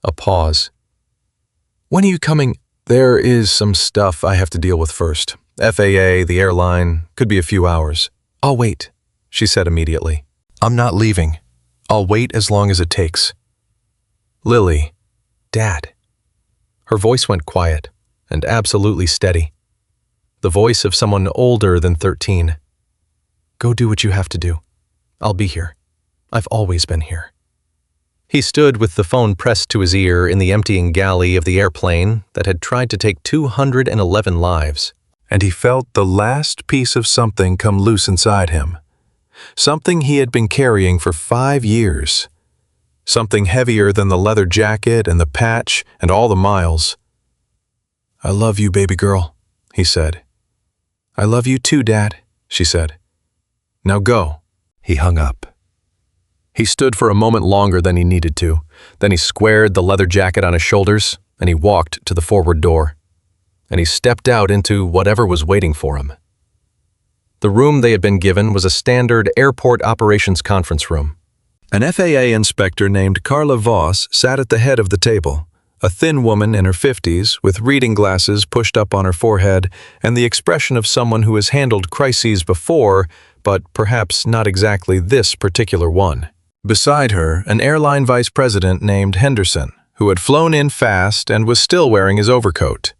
A pause. "When are you coming?" "There is some stuff I have to deal with first. FAA, the airline, could be a few hours." "I'll wait," she said immediately. "I'm not leaving. I'll wait as long as it takes." "Lily." "Dad." Her voice went quiet and absolutely steady. The voice of someone older than 13. "Go do what you have to do. I'll be here. I've always been here." He stood with the phone pressed to his ear in the emptying galley of the airplane that had tried to take 211 lives, and he felt the last piece of something come loose inside him. Something he had been carrying for 5 years. Something heavier than the leather jacket and the patch and all the miles. "I love you, baby girl," he said. "I love you too, Dad," she said. "Now go." He hung up. He stood for a moment longer than he needed to. Then he squared the leather jacket on his shoulders, and he walked to the forward door. And he stepped out into whatever was waiting for him. The room they had been given was a standard airport operations conference room. An FAA inspector named Carla Voss sat at the head of the table, a thin woman in her 50s with reading glasses pushed up on her forehead and the expression of someone who has handled crises before, but perhaps not exactly this particular one. Beside her, an airline vice president named Henderson, who had flown in fast and was still wearing his overcoat.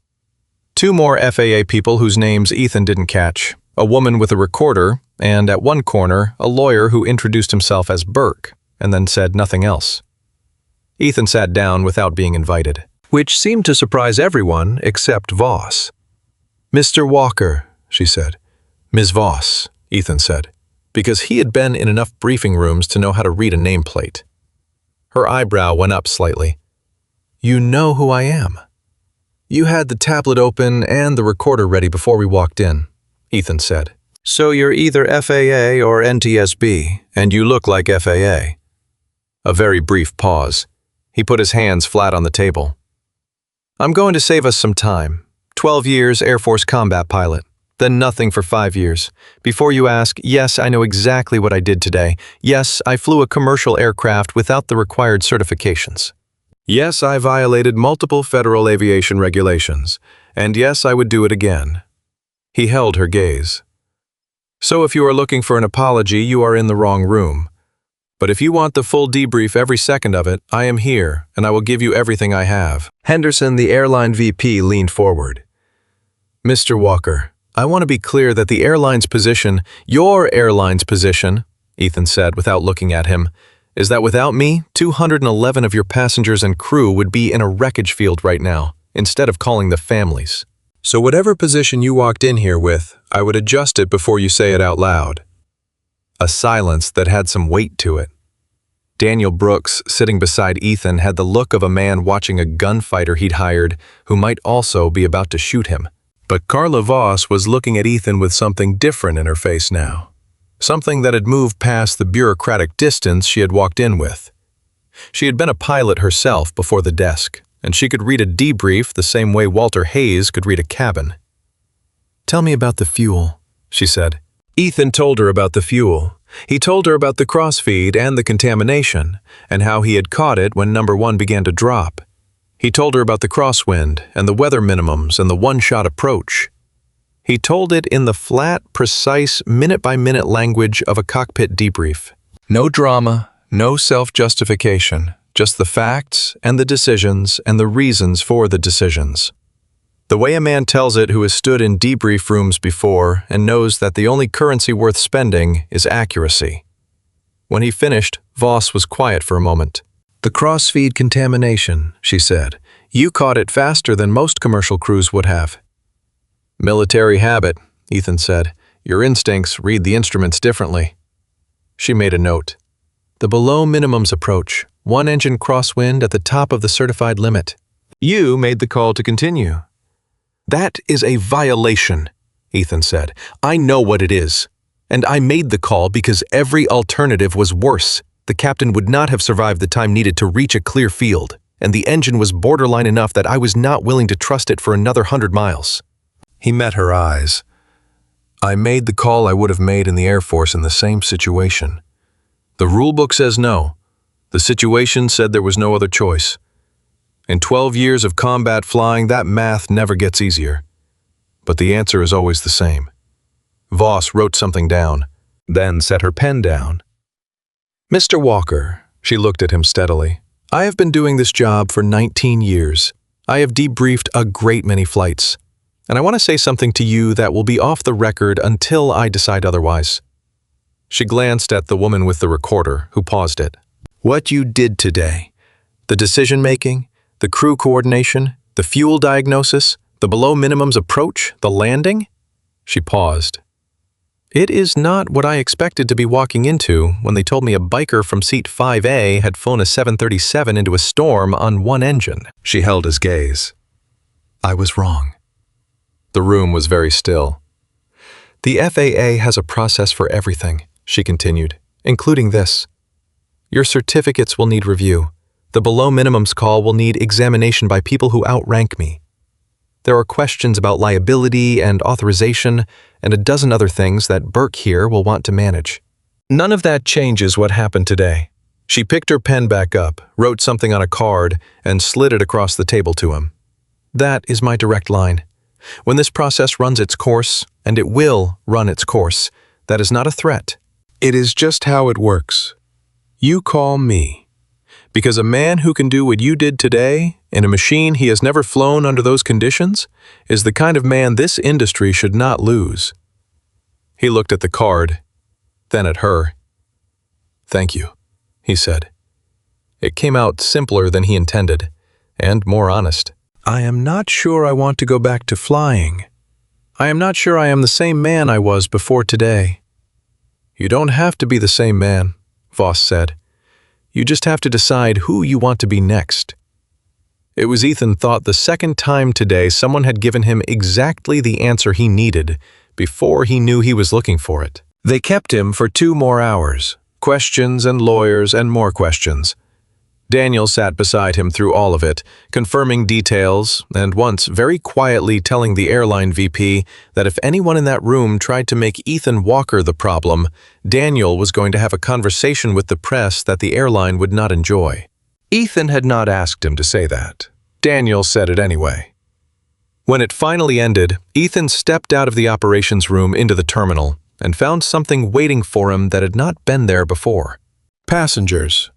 2 more FAA people whose names Ethan didn't catch. A woman with a recorder, and at one corner, a lawyer who introduced himself as Burke, and then said nothing else. Ethan sat down without being invited, which seemed to surprise everyone except Voss. "Mr. Walker," she said. "Ms. Voss," Ethan said, because he had been in enough briefing rooms to know how to read a nameplate. Her eyebrow went up slightly. "You know who I am." You had the tablet open and the recorder ready before we walked in, Ethan said. So you're either FAA or NTSB, and you look like FAA. A very brief pause. He put his hands flat on the table. I'm going to save us some time. 12 years Air Force combat pilot, then nothing for 5 years. Before you ask, yes, I know exactly what I did today. Yes, I flew a commercial aircraft without the required certifications. Yes, I violated multiple federal aviation regulations, and yes, I would do it again. He held her gaze. So if you are looking for an apology, you are in the wrong room. But if you want the full debrief every second of it, I am here, and I will give you everything I have. Henderson, the airline VP, leaned forward. Mr. Walker, I want to be clear that the airline's position, your airline's position, Ethan said without looking at him, is that without me, 211 of your passengers and crew would be in a wreckage field right now, instead of calling the families. So whatever position you walked in here with, I would adjust it before you say it out loud. A silence that had some weight to it. Daniel Brooks, sitting beside Ethan, had the look of a man watching a gunfighter he'd hired who might also be about to shoot him. But Carla Voss was looking at Ethan with something different in her face now. Something that had moved past the bureaucratic distance she had walked in with. She had been a pilot herself before the desk, and she could read a debrief the same way Walter Hayes could read a cabin. Tell me about the fuel, she said. Ethan told her about the fuel. He told her about the crossfeed and the contamination, and how he had caught it when number 1 began to drop. He told her about the crosswind and the weather minimums and the one-shot approach. He told it in the flat, precise, minute-by-minute language of a cockpit debrief. No drama, no self-justification, just the facts and the decisions and the reasons for the decisions. The way a man tells it who has stood in debrief rooms before and knows that the only currency worth spending is accuracy. When he finished, Voss was quiet for a moment. The crossfeed contamination, she said. You caught it faster than most commercial crews would have. Military habit, Ethan said. Your instincts read the instruments differently. She made a note. The below minimums approach, 1 engine crosswind at the top of the certified limit. You made the call to continue. That is a violation, Ethan said. I know what it is. And I made the call because every alternative was worse. The captain would not have survived the time needed to reach a clear field, and the engine was borderline enough that I was not willing to trust it for another 100 miles. He met her eyes. I made the call I would have made in the Air Force in the same situation. The rulebook says no. The situation said there was no other choice. In 12 years of combat flying, that math never gets easier. But the answer is always the same. Voss wrote something down, then set her pen down. Mr. Walker, she looked at him steadily. I have been doing this job for 19 years. I have debriefed a great many flights. And I want to say something to you that will be off the record until I decide otherwise. She glanced at the woman with the recorder, who paused it. What you did today, the decision-making, the crew coordination, the fuel diagnosis, the below minimums approach, the landing? She paused. It is not what I expected to be walking into when they told me a biker from seat 5A had flown a 737 into a storm on 1 engine. She held his gaze. I was wrong. The room was very still. The FAA has a process for everything, she continued, including this. Your certificates will need review. The below minimums call will need examination by people who outrank me. There are questions about liability and authorization and a dozen other things that Burke here will want to manage. None of that changes what happened today. She picked her pen back up, wrote something on a card, and slid it across the table to him. That is my direct line. When this process runs its course, and it will run its course, that is not a threat. It is just how it works. You call me. Because a man who can do what you did today, in a machine he has never flown under those conditions, is the kind of man this industry should not lose. He looked at the card, then at her. Thank you, he said. It came out simpler than he intended, and more honest. I am not sure I want to go back to flying. I am not sure I am the same man I was before today. You don't have to be the same man, Voss said. You just have to decide who you want to be next. It was Ethan thought the second time today someone had given him exactly the answer he needed before he knew he was looking for it. They kept him for 2 more hours, questions and lawyers and more questions. Daniel sat beside him through all of it, confirming details, and once very quietly telling the airline VP that if anyone in that room tried to make Ethan Walker the problem, Daniel was going to have a conversation with the press that the airline would not enjoy. Ethan had not asked him to say that. Daniel said it anyway. When it finally ended, Ethan stepped out of the operations room into the terminal and found something waiting for him that had not been there before. Passengers.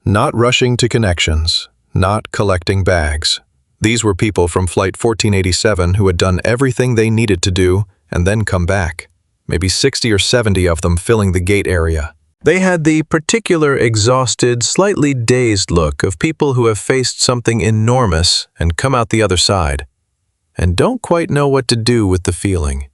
Not rushing to connections, not collecting bags. These were people from Flight 1487 who had done everything they needed to do and then come back, maybe 60 or 70 of them filling the gate area. They had the particular exhausted, slightly dazed look of people who have faced something enormous and come out the other side, and don't quite know what to do with the feeling.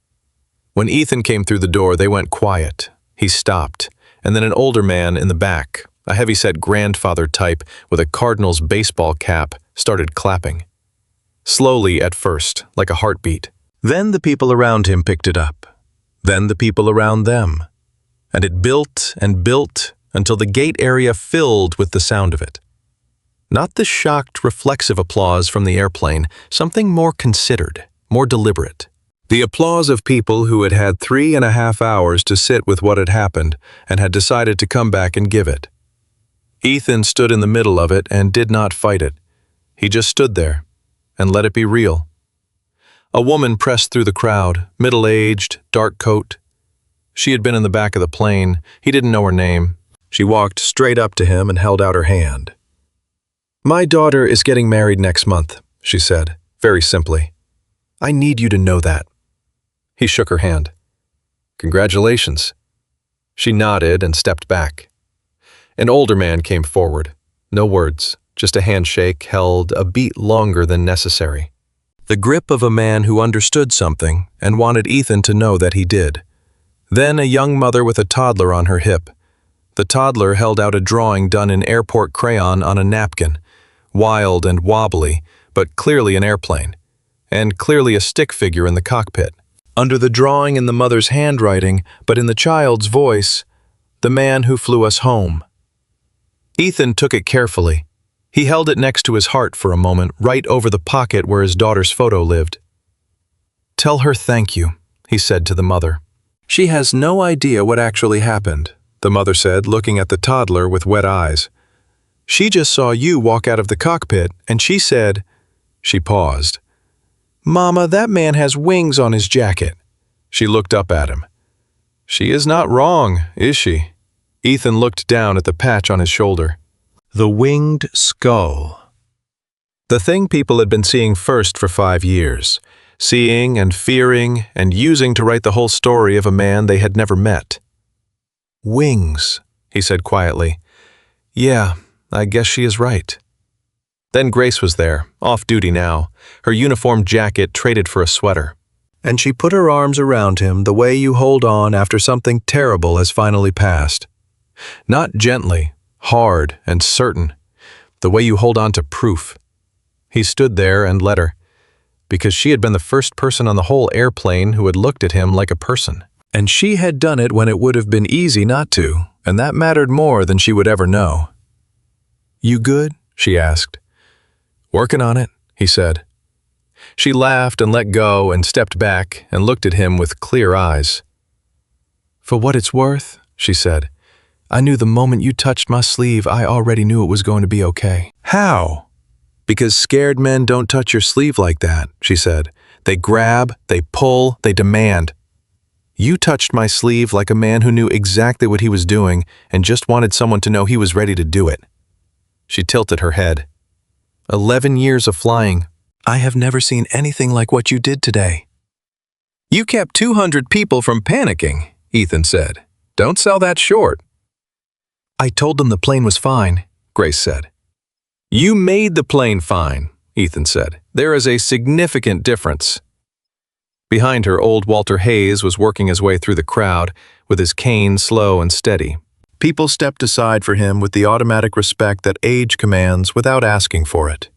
When Ethan came through the door, they went quiet. He stopped, and then an older man in the back, a heavyset grandfather type with a Cardinals baseball cap, started clapping. Slowly at first, like a heartbeat. Then the people around him picked it up. Then the people around them. And it built and built until the gate area filled with the sound of it. Not the shocked, reflexive applause from the airplane, something more considered, more deliberate. The applause of people who had had 3.5 hours to sit with what had happened and had decided to come back and give it. Ethan stood in the middle of it and did not fight it. He just stood there and let it be real. A woman pressed through the crowd, middle-aged, dark coat. She had been in the back of the plane. He didn't know her name. She walked straight up to him and held out her hand. "My daughter is getting married next month," she said, very simply. "I need you to know that." He shook her hand. "Congratulations." She nodded and stepped back. An older man came forward. No words, just a handshake held a beat longer than necessary. The grip of a man who understood something and wanted Ethan to know that he did. Then a young mother with a toddler on her hip. The toddler held out a drawing done in airport crayon on a napkin, wild and wobbly, but clearly an airplane, and clearly a stick figure in the cockpit. Under the drawing in the mother's handwriting, but in the child's voice, "The man who flew us home." Ethan took it carefully. He held it next to his heart for a moment, right over the pocket where his daughter's photo lived. "Tell her thank you," he said to the mother. "She has no idea what actually happened," the mother said, looking at the toddler with wet eyes. "She just saw you walk out of the cockpit, and she said—" She paused. "Mama, that man has wings on his jacket." She looked up at him. "She is not wrong, is she?" Ethan looked down at the patch on his shoulder. The winged skull. The thing people had been seeing first for 5 years. Seeing and fearing and using to write the whole story of a man they had never met. "Wings," he said quietly. "Yeah, I guess she is right." Then Grace was there, off duty now, her uniform jacket traded for a sweater. And she put her arms around him the way you hold on after something terrible has finally passed. Not gently, hard and certain, the way you hold on to proof. He stood there and let her, because she had been the first person on the whole airplane who had looked at him like a person. And she had done it when it would have been easy not to, and that mattered more than she would ever know. "You good?" she asked. "Working on it," he said. She laughed and let go and stepped back and looked at him with clear eyes. "For what it's worth," she said, "I knew the moment you touched my sleeve, I already knew it was going to be okay." "How?" "Because scared men don't touch your sleeve like that," she said. "They grab, they pull, they demand. You touched my sleeve like a man who knew exactly what he was doing and just wanted someone to know he was ready to do it." She tilted her head. 11 years of flying. I have never seen anything like what you did today." "You kept 200 people from panicking," Ethan said. "Don't sell that short." "I told them the plane was fine," Grace said. "You made the plane fine," Ethan said. "There is a significant difference." Behind her, old Walter Hayes was working his way through the crowd, with his cane slow and steady. People stepped aside for him with the automatic respect that age commands without asking for it.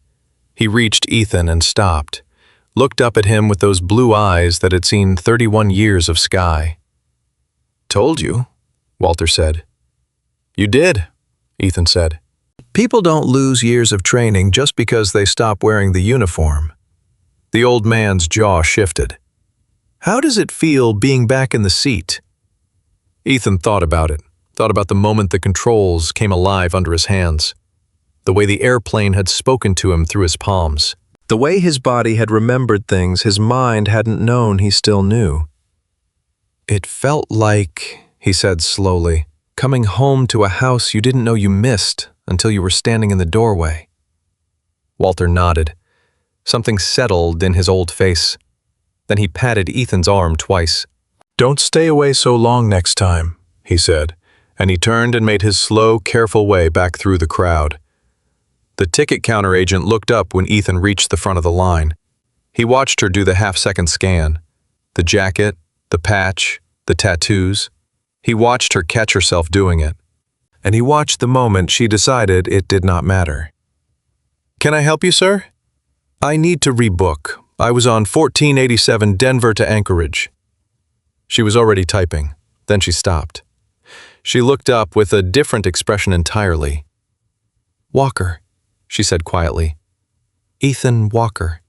He reached Ethan and stopped, looked up at him with those blue eyes that had seen 31 years of sky. "Told you," Walter said. "You did," Ethan said. "People don't lose years of training just because they stop wearing the uniform." The old man's jaw shifted. "How does it feel being back in the seat?" Ethan thought about it, thought about the moment the controls came alive under his hands, the way the airplane had spoken to him through his palms, the way his body had remembered things his mind hadn't known he still knew. "It felt like," he said slowly, "coming home to a house you didn't know you missed until you were standing in the doorway." Walter nodded. Something settled in his old face. Then he patted Ethan's arm twice. "Don't stay away so long next time," he said, and he turned and made his slow, careful way back through the crowd. The ticket counter agent looked up when Ethan reached the front of the line. He watched her do the half-second scan. The jacket, the patch, the tattoos. He watched her catch herself doing it. And he watched the moment she decided it did not matter. "Can I help you, sir?" "I need to rebook. I was on 1487 Denver to Anchorage." She was already typing. Then she stopped. She looked up with a different expression entirely. "Walker," she said quietly. "Ethan Walker."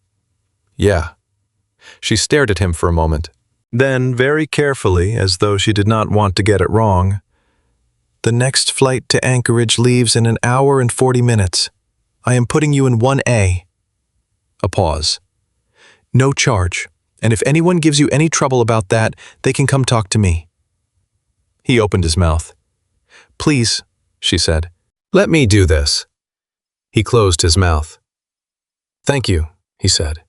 "Yeah." She stared at him for a moment. Then, very carefully, as though she did not want to get it wrong, "The next flight to Anchorage leaves in an hour and 40 minutes. I am putting you in 1A. A pause. "No charge, and if anyone gives you any trouble about that, they can come talk to me." He opened his mouth. "Please," she said, "let me do this." He closed his mouth. "Thank you," he said.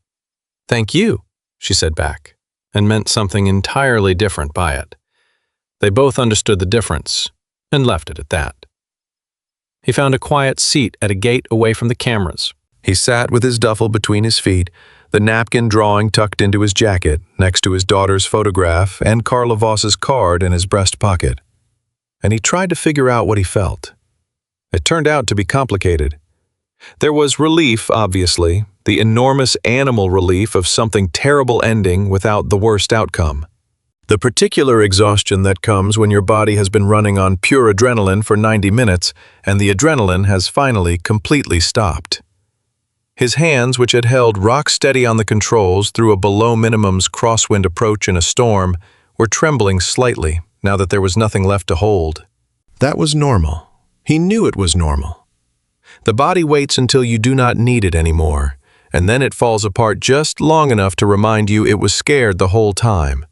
"Thank you," she said back, and meant something entirely different by it. They both understood the difference, and left it at that. He found a quiet seat at a gate away from the cameras. He sat with his duffel between his feet, the napkin drawing tucked into his jacket, next to his daughter's photograph and Carla Voss's card in his breast pocket. And he tried to figure out what he felt. It turned out to be complicated. There was relief, obviously, the enormous animal relief of something terrible ending without the worst outcome. The particular exhaustion that comes when your body has been running on pure adrenaline for 90 minutes and the adrenaline has finally completely stopped. His hands, which had held rock steady on the controls through a below minimum's crosswind approach in a storm, were trembling slightly now that there was nothing left to hold. That was normal. He knew it was normal. The body waits until you do not need it anymore, and then it falls apart just long enough to remind you it was scared the whole time.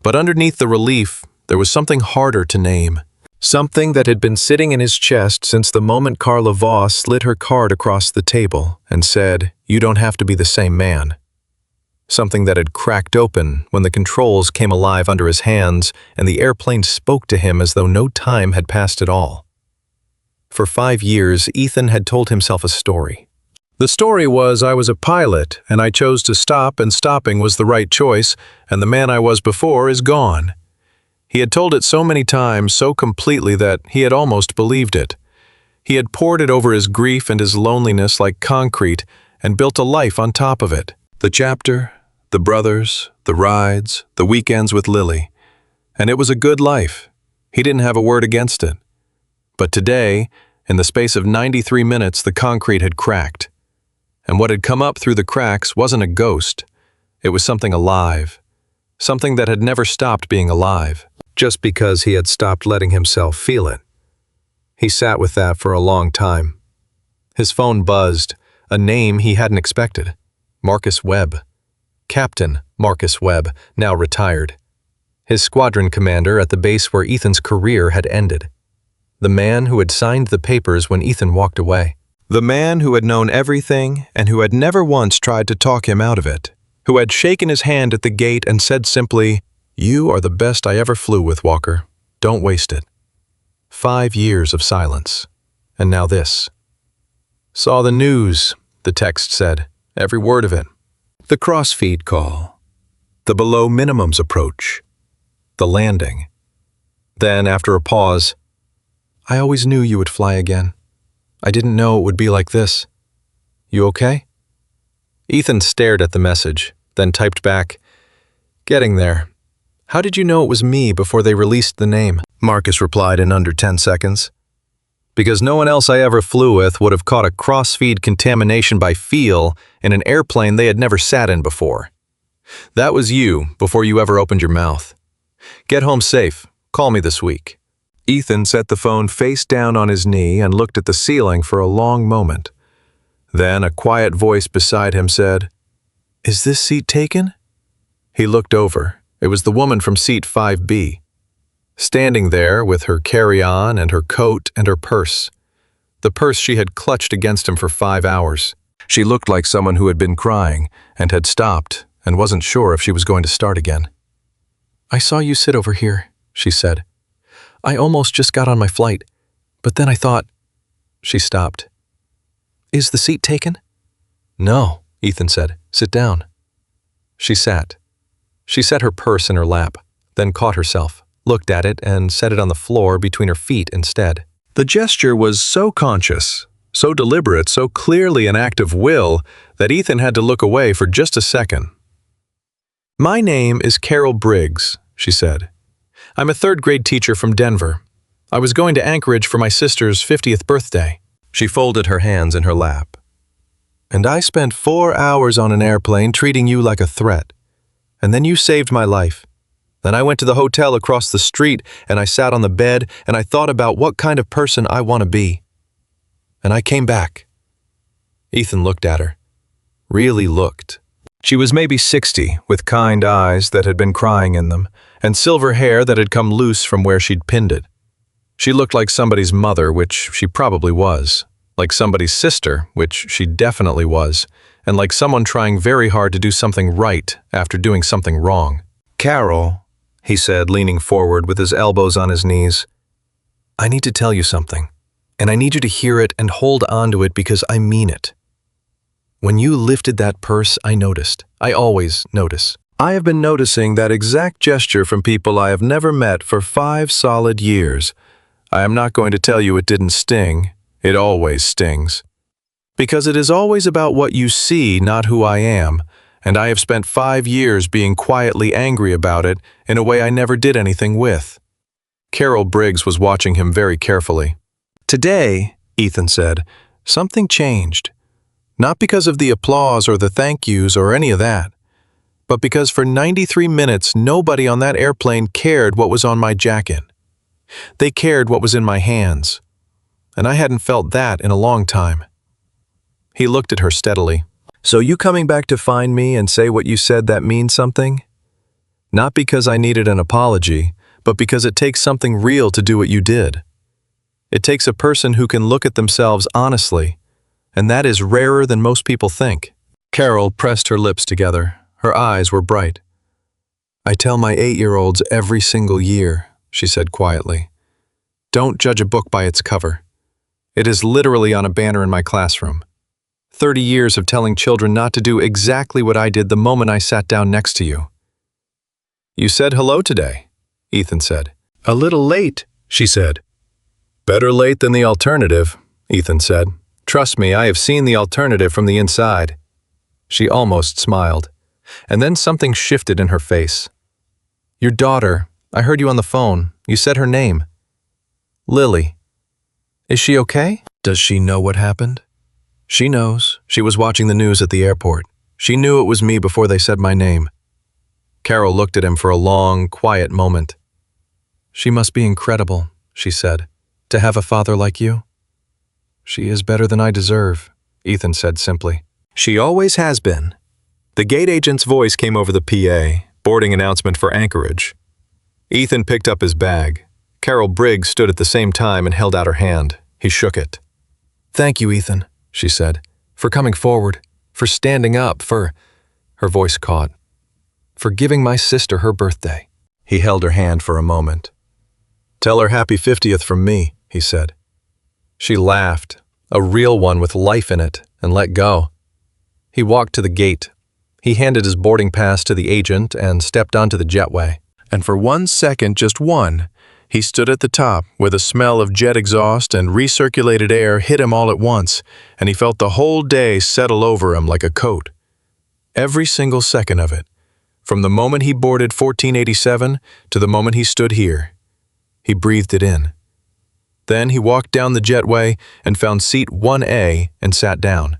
But underneath the relief, there was something harder to name. Something that had been sitting in his chest since the moment Carla Voss slid her card across the table and said, "You don't have to be the same man." Something that had cracked open when the controls came alive under his hands and the airplane spoke to him as though no time had passed at all. For 5 years, Ethan had told himself a story. The story was, I was a pilot, and I chose to stop, and stopping was the right choice, and the man I was before is gone. He had told it so many times, so completely that he had almost believed it. He had poured it over his grief and his loneliness like concrete and built a life on top of it. The chapter, the brothers, the rides, the weekends with Lily. And it was a good life. He didn't have a word against it. But today, in the space of 93 minutes, the concrete had cracked. And what had come up through the cracks wasn't a ghost. It was something alive. Something that had never stopped being alive, just because he had stopped letting himself feel it. He sat with that for a long time. His phone buzzed, a name he hadn't expected. Marcus Webb. Captain Marcus Webb, now retired. His squadron commander at the base where Ethan's career had ended. The man who had signed the papers when Ethan walked away. The man who had known everything and who had never once tried to talk him out of it. Who had shaken his hand at the gate and said simply, "You are the best I ever flew with, Walker. Don't waste it." 5 years of silence. And now this. "Saw the news," the text said, every word of it. The crossfeed call. The below minimums approach. The landing. Then, after a pause, "I always knew you would fly again. I didn't know it would be like this. You okay?" Ethan stared at the message, then typed back, "Getting there. How did you know it was me before they released the name?" Marcus replied in under 10 seconds. "Because no one else I ever flew with would have caught a cross-feed contamination by feel in an airplane they had never sat in before. That was you before you ever opened your mouth. Get home safe. Call me this week." Ethan set the phone face down on his knee and looked at the ceiling for a long moment. Then a quiet voice beside him said, "Is this seat taken?" He looked over. It was the woman from seat 5B, standing there with her carry-on and her coat and her purse. The purse she had clutched against him for 5 hours. She looked like someone who had been crying and had stopped and wasn't sure if she was going to start again. "I saw you sit over here," she said. "I almost just got on my flight, but then I thought—" She stopped. "Is the seat taken?" "No," Ethan said. "Sit down." She sat. She set her purse in her lap, then caught herself, looked at it, and set it on the floor between her feet instead. The gesture was so conscious, so deliberate, so clearly an act of will that Ethan had to look away for just a second. "My name is Carol Briggs," she said. "I'm a third-grade teacher from Denver. I was going to Anchorage for my sister's 50th birthday." She folded her hands in her lap. "And I spent 4 hours on an airplane treating you like a threat. And then you saved my life. Then I went to the hotel across the street and I sat on the bed and I thought about what kind of person I want to be. And I came back." Ethan looked at her. Really looked. She was maybe 60, with kind eyes that had been crying in them, and silver hair that had come loose from where she'd pinned it. She looked like somebody's mother, which she probably was, like somebody's sister, which she definitely was, and like someone trying very hard to do something right after doing something wrong. "Carol," he said, leaning forward with his elbows on his knees, "I need to tell you something, and I need you to hear it and hold on to it because I mean it. When you lifted that purse, I noticed. I always notice. I have been noticing that exact gesture from people I have never met for 5 solid years. I am not going to tell you it didn't sting. It always stings. Because it is always about what you see, not who I am, and I have spent 5 years being quietly angry about it in a way I never did anything with." Carol Briggs was watching him very carefully. "Today," Ethan said, "something changed. Not because of the applause or the thank yous or any of that, but because for 93 minutes nobody on that airplane cared what was on my jacket. They cared what was in my hands, and I hadn't felt that in a long time." He looked at her steadily. "So you coming back to find me and say what you said, that means something? Not because I needed an apology, but because it takes something real to do what you did. It takes a person who can look at themselves honestly, and that is rarer than most people think." Carol pressed her lips together. Her eyes were bright. "I tell my 8-year-olds every single year," she said quietly, "don't judge a book by its cover. It is literally on a banner in my classroom. 30 years of telling children not to do exactly what I did the moment I sat down next to you." "You said hello today," Ethan said. "A little late," she said. "Better late than the alternative," Ethan said. "Trust me, I have seen the alternative from the inside." She almost smiled, and then something shifted in her face. "Your daughter, I heard you on the phone. You said her name. Lily. Is she okay? Does she know what happened?" "She knows. She was watching the news at the airport. She knew it was me before they said my name." Carol looked at him for a long, quiet moment. "She must be incredible," she said, "to have a father like you." "She is better than I deserve," Ethan said simply. "She always has been." The gate agent's voice came over the PA, boarding announcement for Anchorage. Ethan picked up his bag. Carol Briggs stood at the same time and held out her hand. He shook it. "Thank you, Ethan," she said, "for coming forward, for standing up, for—" Her voice caught. "For giving my sister her birthday." He held her hand for a moment. "Tell her happy 50th from me," he said. She laughed, a real one with life in it, and let go. He walked to the gate. He handed his boarding pass to the agent and stepped onto the jetway. And for 1 second, just one, he stood at the top where the smell of jet exhaust and recirculated air hit him all at once, and he felt the whole day settle over him like a coat. Every single second of it. From the moment he boarded 1487 to the moment he stood here. He breathed it in. Then he walked down the jetway and found seat 1A and sat down.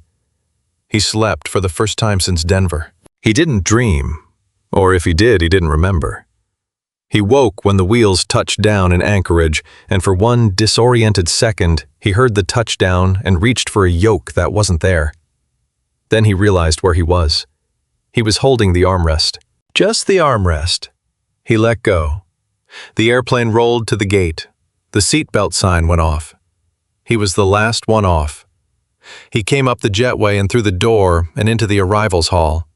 He slept for the first time since Denver. He didn't dream, or if he did, he didn't remember. He woke when the wheels touched down in Anchorage, and for one disoriented second, he heard the touchdown and reached for a yoke that wasn't there. Then he realized where he was. He was holding the armrest. Just the armrest. He let go. The airplane rolled to the gate. The seatbelt sign went off. He was the last one off. He came up the jetway and through the door and into the arrivals hall.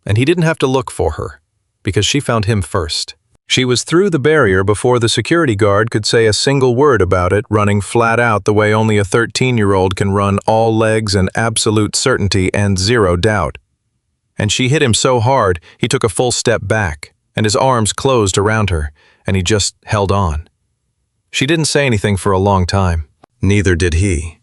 And he didn't have to look for her, because she found him first. She was through the barrier before the security guard could say a single word about it, running flat out the way only a 13-year-old can run, all legs and absolute certainty and zero doubt. And she hit him so hard, he took a full step back, and his arms closed around her, and he just held on. She didn't say anything for a long time. Neither did he.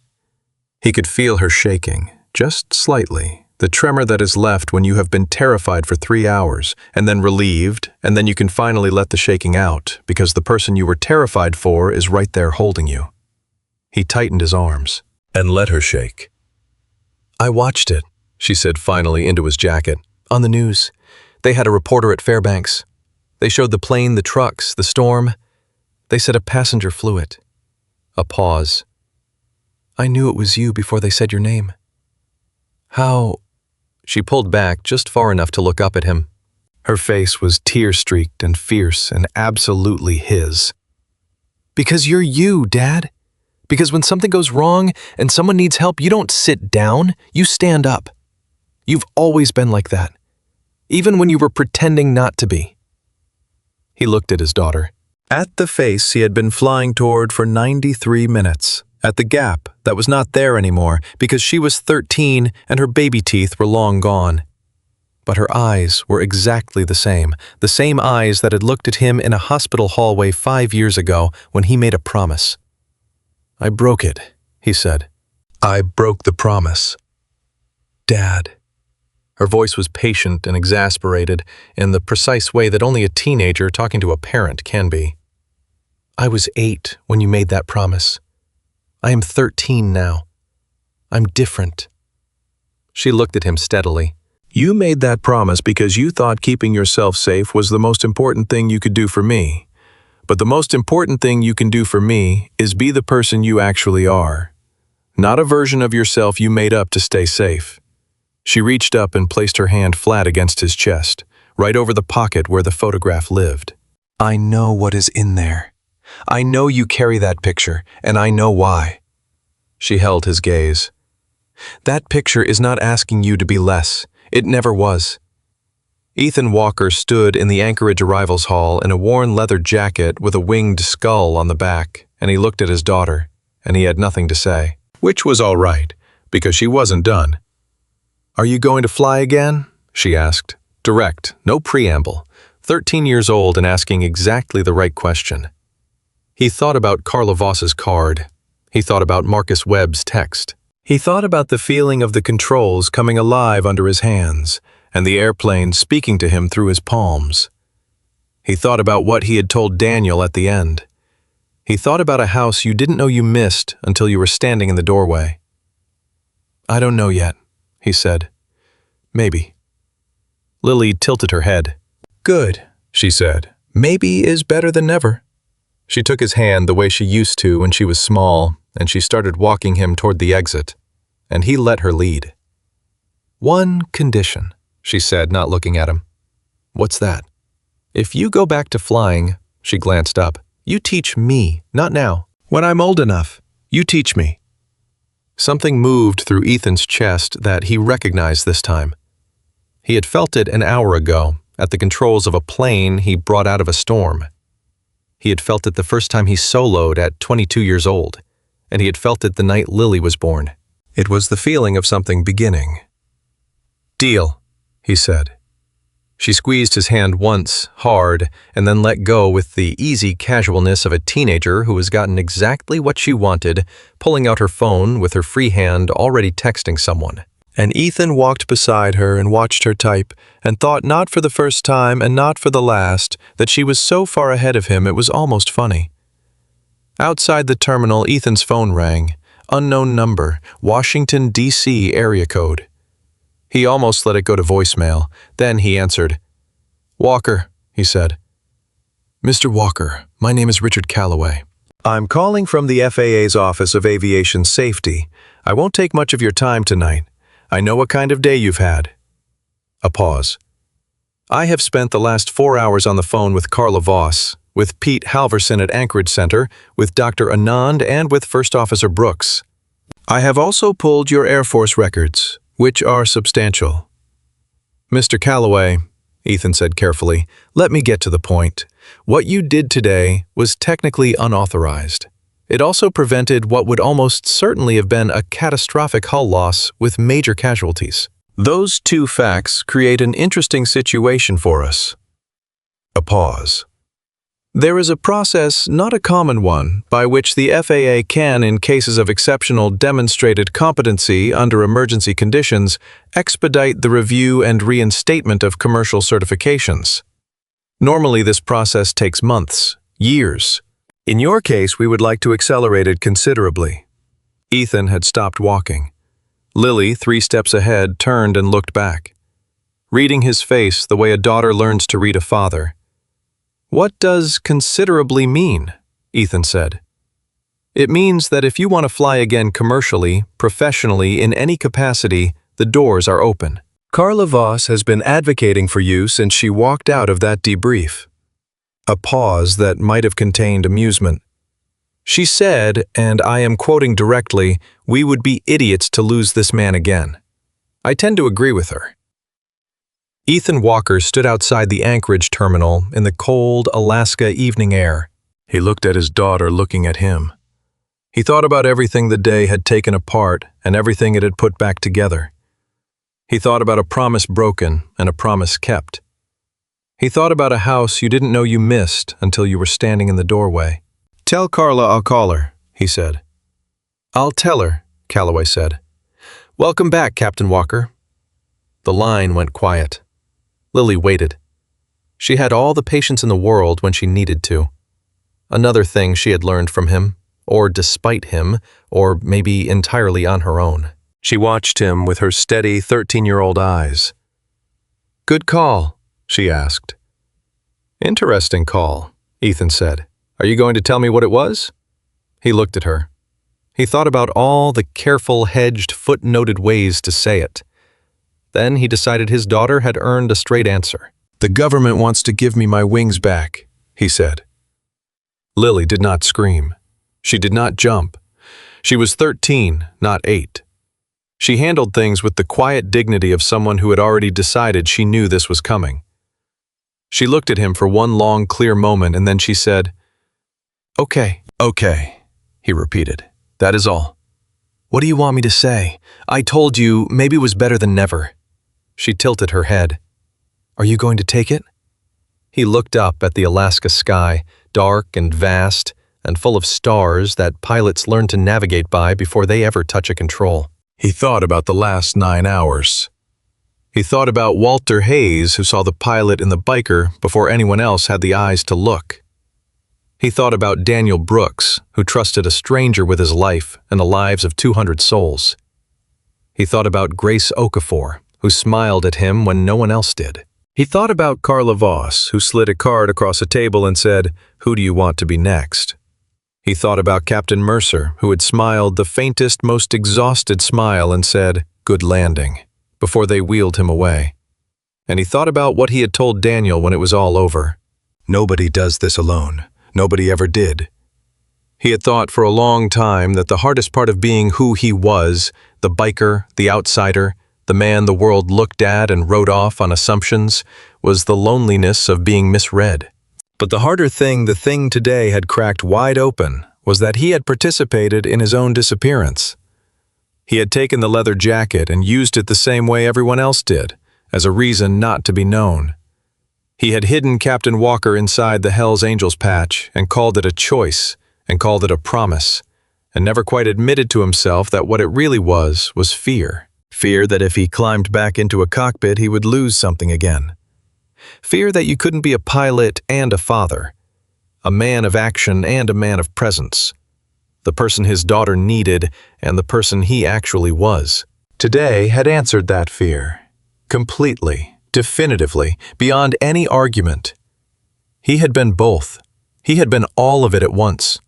He could feel her shaking, just slightly. The tremor that is left when you have been terrified for 3 hours, and then relieved, and then you can finally let the shaking out, because the person you were terrified for is right there holding you. He tightened his arms, and let her shake. "I watched it," she said finally into his jacket. "On the news. They had a reporter at Fairbanks. They showed the plane, the trucks, the storm. They said a passenger flew it." A pause. "I knew it was you before they said your name." "How?" She pulled back just far enough to look up at him. Her face was tear-streaked and fierce and absolutely his. "Because you're you, Dad. Because when something goes wrong and someone needs help, you don't sit down, you stand up. You've always been like that, even when you were pretending not to be." He looked at his daughter. At the face he had been flying toward for 93 minutes. At the gap that was not there anymore because she was 13 and her baby teeth were long gone. But her eyes were exactly the same eyes that had looked at him in a hospital hallway 5 years ago when he made a promise. "I broke it," he said. "I broke the promise." "Dad." Her voice was patient and exasperated in the precise way that only a teenager talking to a parent can be. "I was 8 when you made that promise. I am 13 now. I'm different." She looked at him steadily. "You made that promise because you thought keeping yourself safe was the most important thing you could do for me. But the most important thing you can do for me is be the person you actually are, not a version of yourself you made up to stay safe." She reached up and placed her hand flat against his chest, right over the pocket where the photograph lived. "I know what is in there. I know you carry that picture, and I know why." She held his gaze. "That picture is not asking you to be less. It never was." Ethan Walker stood in the Anchorage arrivals hall in a worn leather jacket with a winged skull on the back, and he looked at his daughter, and he had nothing to say. Which was all right, because she wasn't done. "Are you going to fly again?" she asked. Direct, no preamble. 13 years old and asking exactly the right question. He thought about Carla Voss's card. He thought about Marcus Webb's text. He thought about the feeling of the controls coming alive under his hands, and the airplane speaking to him through his palms. He thought about what he had told Daniel at the end. He thought about a house you didn't know you missed until you were standing in the doorway. "I don't know yet," he said. "Maybe." Lily tilted her head. "Good," she said. "Maybe is better than never." She took his hand the way she used to when she was small, and she started walking him toward the exit, and he let her lead. "One condition," she said, not looking at him. "What's that?" "If you go back to flying," she glanced up, "you teach me, not now. When I'm old enough, you teach me." Something moved through Ethan's chest that he recognized this time. He had felt it an hour ago, at the controls of a plane he brought out of a storm. He had felt it the first time he soloed at 22 years old, and he had felt it the night Lily was born. It was the feeling of something beginning. "Deal," he said. She squeezed his hand once, hard, and then let go with the easy casualness of a teenager who has gotten exactly what she wanted, pulling out her phone with her free hand already texting someone. And Ethan walked beside her and watched her type, and thought not for the first time and not for the last that she was so far ahead of him it was almost funny. Outside the terminal, Ethan's phone rang. Unknown number, Washington, D.C. area code. He almost let it go to voicemail. Then he answered. "Walker," he said. "Mr. Walker, my name is Richard Calloway. I'm calling from the FAA's Office of Aviation Safety. I won't take much of your time tonight. I know what kind of day you've had." A pause. "I have spent the last 4 hours on the phone with Carla Voss, with Pete Halverson at Anchorage Center, with Dr. Anand, and with First Officer Brooks. I have also pulled your Air Force records, which are substantial." "Mr. Calloway," Ethan said carefully, "let me get to the point. What you did today was technically unauthorized. It also prevented what would almost certainly have been a catastrophic hull loss with major casualties. Those two facts create an interesting situation for us." A pause. "There is a process, not a common one, by which the FAA can, in cases of exceptional demonstrated competency under emergency conditions, expedite the review and reinstatement of commercial certifications. Normally, this process takes months, years. In your case, we would like to accelerate it considerably." Ethan had stopped walking. Lily, 3 steps ahead, turned and looked back, reading his face the way a daughter learns to read a father. "What does considerably mean?" Ethan said. "It means that if you want to fly again commercially, professionally, in any capacity, the doors are open. Carla Voss has been advocating for you since she walked out of that debrief." A pause that might have contained amusement. "She said, and I am quoting directly, we would be idiots to lose this man again. I tend to agree with her." Ethan Walker stood outside the Anchorage terminal in the cold Alaska evening air. He looked at his daughter looking at him. He thought about everything the day had taken apart and everything it had put back together. He thought about a promise broken and a promise kept. He thought about a house you didn't know you missed until you were standing in the doorway. "Tell Carla I'll call her," he said. "I'll tell her," Calloway said. "Welcome back, Captain Walker." The line went quiet. Lily waited. She had all the patience in the world when she needed to. Another thing she had learned from him, or despite him, or maybe entirely on her own. She watched him with her steady 13-year-old eyes. "Good call," she asked. "Interesting call," Ethan said. "Are you going to tell me what it was?" He looked at her. He thought about all the careful, hedged, footnoted ways to say it. Then he decided his daughter had earned a straight answer. "The government wants to give me my wings back," he said. Lily did not scream. She did not jump. She was 13, not 8. She handled things with the quiet dignity of someone who had already decided she knew this was coming. She looked at him for one long, clear moment, and then she said, "Okay, okay," he repeated. "That is all." "What do you want me to say? I told you, maybe it was better than never." She tilted her head. "Are you going to take it?" He looked up at the Alaska sky, dark and vast, and full of stars that pilots learn to navigate by before they ever touch a control. He thought about the last 9 hours. He thought about Walter Hayes, who saw the pilot in the biker before anyone else had the eyes to look. He thought about Daniel Brooks, who trusted a stranger with his life and the lives of 200 souls. He thought about Grace Okafor, who smiled at him when no one else did. He thought about Carla Voss, who slid a card across a table and said, "Who do you want to be next?" He thought about Captain Mercer, who had smiled the faintest, most exhausted smile and said, "Good landing," before they wheeled him away. And he thought about what he had told Daniel when it was all over. Nobody does this alone. Nobody ever did. He had thought for a long time that the hardest part of being who he was, the biker, the outsider, the man the world looked at and wrote off on assumptions, was the loneliness of being misread. But the harder thing the thing today had cracked wide open was that he had participated in his own disappearance. He had taken the leather jacket and used it the same way everyone else did, as a reason not to be known. He had hidden Captain Walker inside the Hells Angels patch and called it a choice and called it a promise, and never quite admitted to himself that what it really was fear. Fear that if he climbed back into a cockpit, he would lose something again. Fear that you couldn't be a pilot and a father, a man of action and a man of presence, the person his daughter needed and the person he actually was. Today had answered that fear, completely, definitively, beyond any argument. He had been both. He had been all of it at once.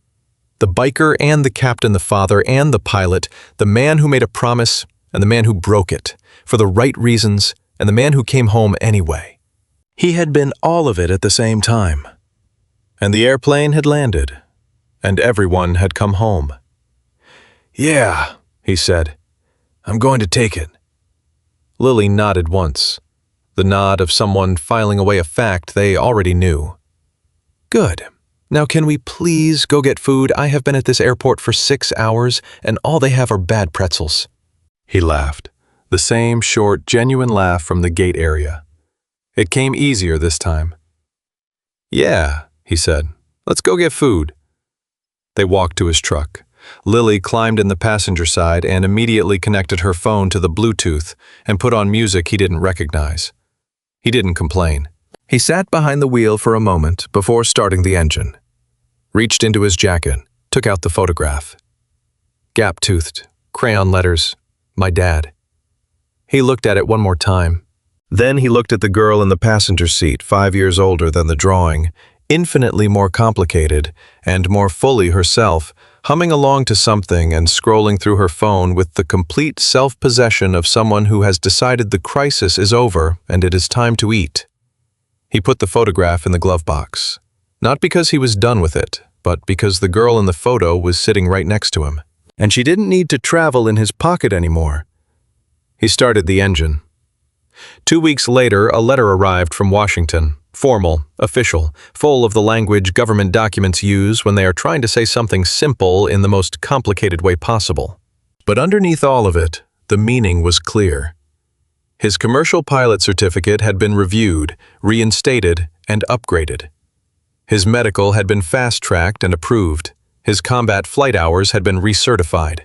The biker and the captain, the father and the pilot, the man who made a promise and the man who broke it, for the right reasons, and the man who came home anyway. He had been all of it at the same time. And the airplane had landed, and everyone had come home. "Yeah," he said, "I'm going to take it." Lily nodded once, the nod of someone filing away a fact they already knew. "Good. Now can we please go get food? I have been at this airport for 6 hours, and all they have are bad pretzels." He laughed, the same short, genuine laugh from the gate area. It came easier this time. "Yeah," he said, "let's go get food." They walked to his truck. Lily climbed in the passenger side and immediately connected her phone to the Bluetooth and put on music he didn't recognize. He didn't complain. He sat behind the wheel for a moment before starting the engine, reached into his jacket, took out the photograph. Gap-toothed, crayon letters, "My dad." He looked at it one more time. Then he looked at the girl in the passenger seat, 5 years older than the drawing, infinitely more complicated and more fully herself, humming along to something and scrolling through her phone with the complete self-possession of someone who has decided the crisis is over and it is time to eat. He put the photograph in the glove box, not because he was done with it, but because the girl in the photo was sitting right next to him, and she didn't need to travel in his pocket anymore. He started the engine. 2 weeks later, a letter arrived from Washington, formal, official, full of the language government documents use when they are trying to say something simple in the most complicated way possible. But underneath all of it, the meaning was clear. His commercial pilot certificate had been reviewed, reinstated, and upgraded. His medical had been fast-tracked and approved. His combat flight hours had been recertified.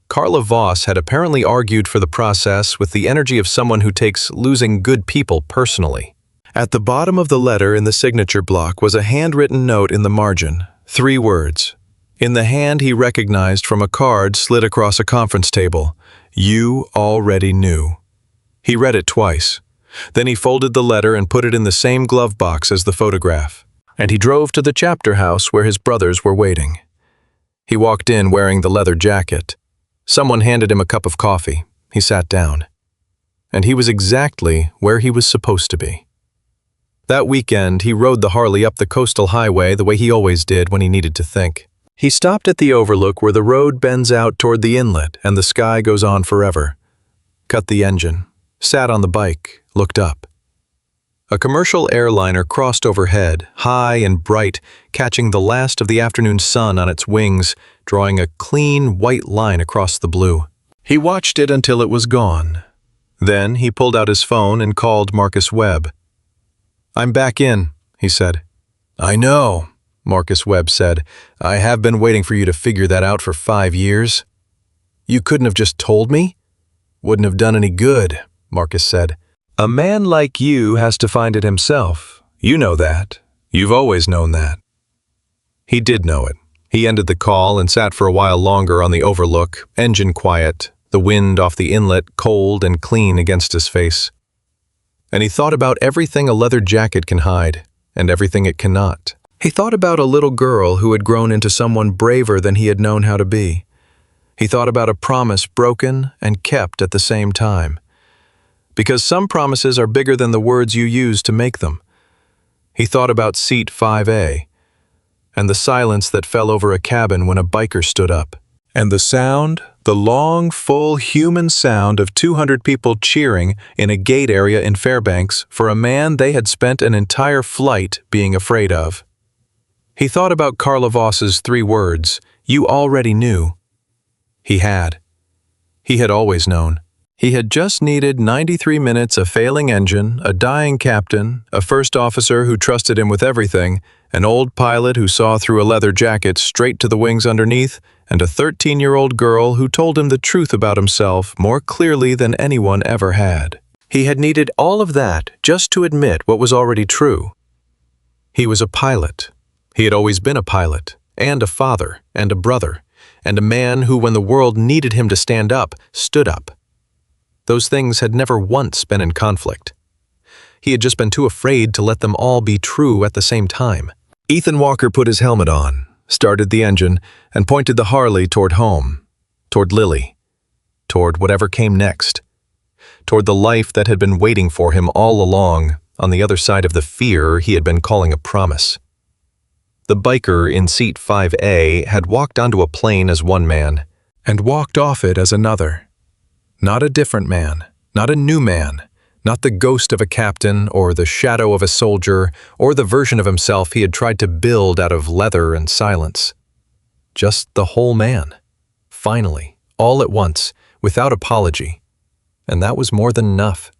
Carla Voss had apparently argued for the process with the energy of someone who takes losing good people personally. At the bottom of the letter in the signature block was a handwritten note in the margin, 3 words. In the hand he recognized from a card slid across a conference table, "You already knew." He read it twice. Then he folded the letter and put it in the same glove box as the photograph. And he drove to the chapter house where his brothers were waiting. He walked in wearing the leather jacket. Someone handed him a cup of coffee. He sat down. And he was exactly where he was supposed to be. That weekend, he rode the Harley up the coastal highway the way he always did when he needed to think. He stopped at the overlook where the road bends out toward the inlet and the sky goes on forever. Cut the engine, sat on the bike, looked up. A commercial airliner crossed overhead, high and bright, catching the last of the afternoon sun on its wings, drawing a clean, white line across the blue. He watched it until it was gone. Then he pulled out his phone and called Marcus Webb. "I'm back in," he said. "I know," Marcus Webb said. "I have been waiting for you to figure that out for 5 years." "You couldn't have just told me?" "Wouldn't have done any good," Marcus said. "A man like you has to find it himself. You know that. You've always known that." He did know it. He ended the call and sat for a while longer on the overlook, engine quiet, the wind off the inlet cold and clean against his face. And he thought about everything a leather jacket can hide, and everything it cannot. He thought about a little girl who had grown into someone braver than he had known how to be. He thought about a promise broken and kept at the same time. Because some promises are bigger than the words you use to make them. He thought about seat 5A, and the silence that fell over a cabin when a biker stood up. And the sound, the long, full human sound of 200 people cheering in a gate area in Fairbanks for a man they had spent an entire flight being afraid of. He thought about Carla Voss's 3 words, "You already knew." He had. He had always known. He had just needed 93 minutes, a failing engine, a dying captain, a first officer who trusted him with everything, an old pilot who saw through a leather jacket straight to the wings underneath, and a 13-year-old girl who told him the truth about himself more clearly than anyone ever had. He had needed all of that just to admit what was already true. He was a pilot. He had always been a pilot, and a father, and a brother, and a man who, when the world needed him to stand up, stood up. Those things had never once been in conflict. He had just been too afraid to let them all be true at the same time. Ethan Walker put his helmet on, started the engine, and pointed the Harley toward home, toward Lily, toward whatever came next, toward the life that had been waiting for him all along on the other side of the fear he had been calling a promise. The biker in seat 5A had walked onto a plane as one man and walked off it as another. Not a different man, not a new man, not the ghost of a captain or the shadow of a soldier or the version of himself he had tried to build out of leather and silence. Just the whole man. Finally, all at once, without apology. And that was more than enough.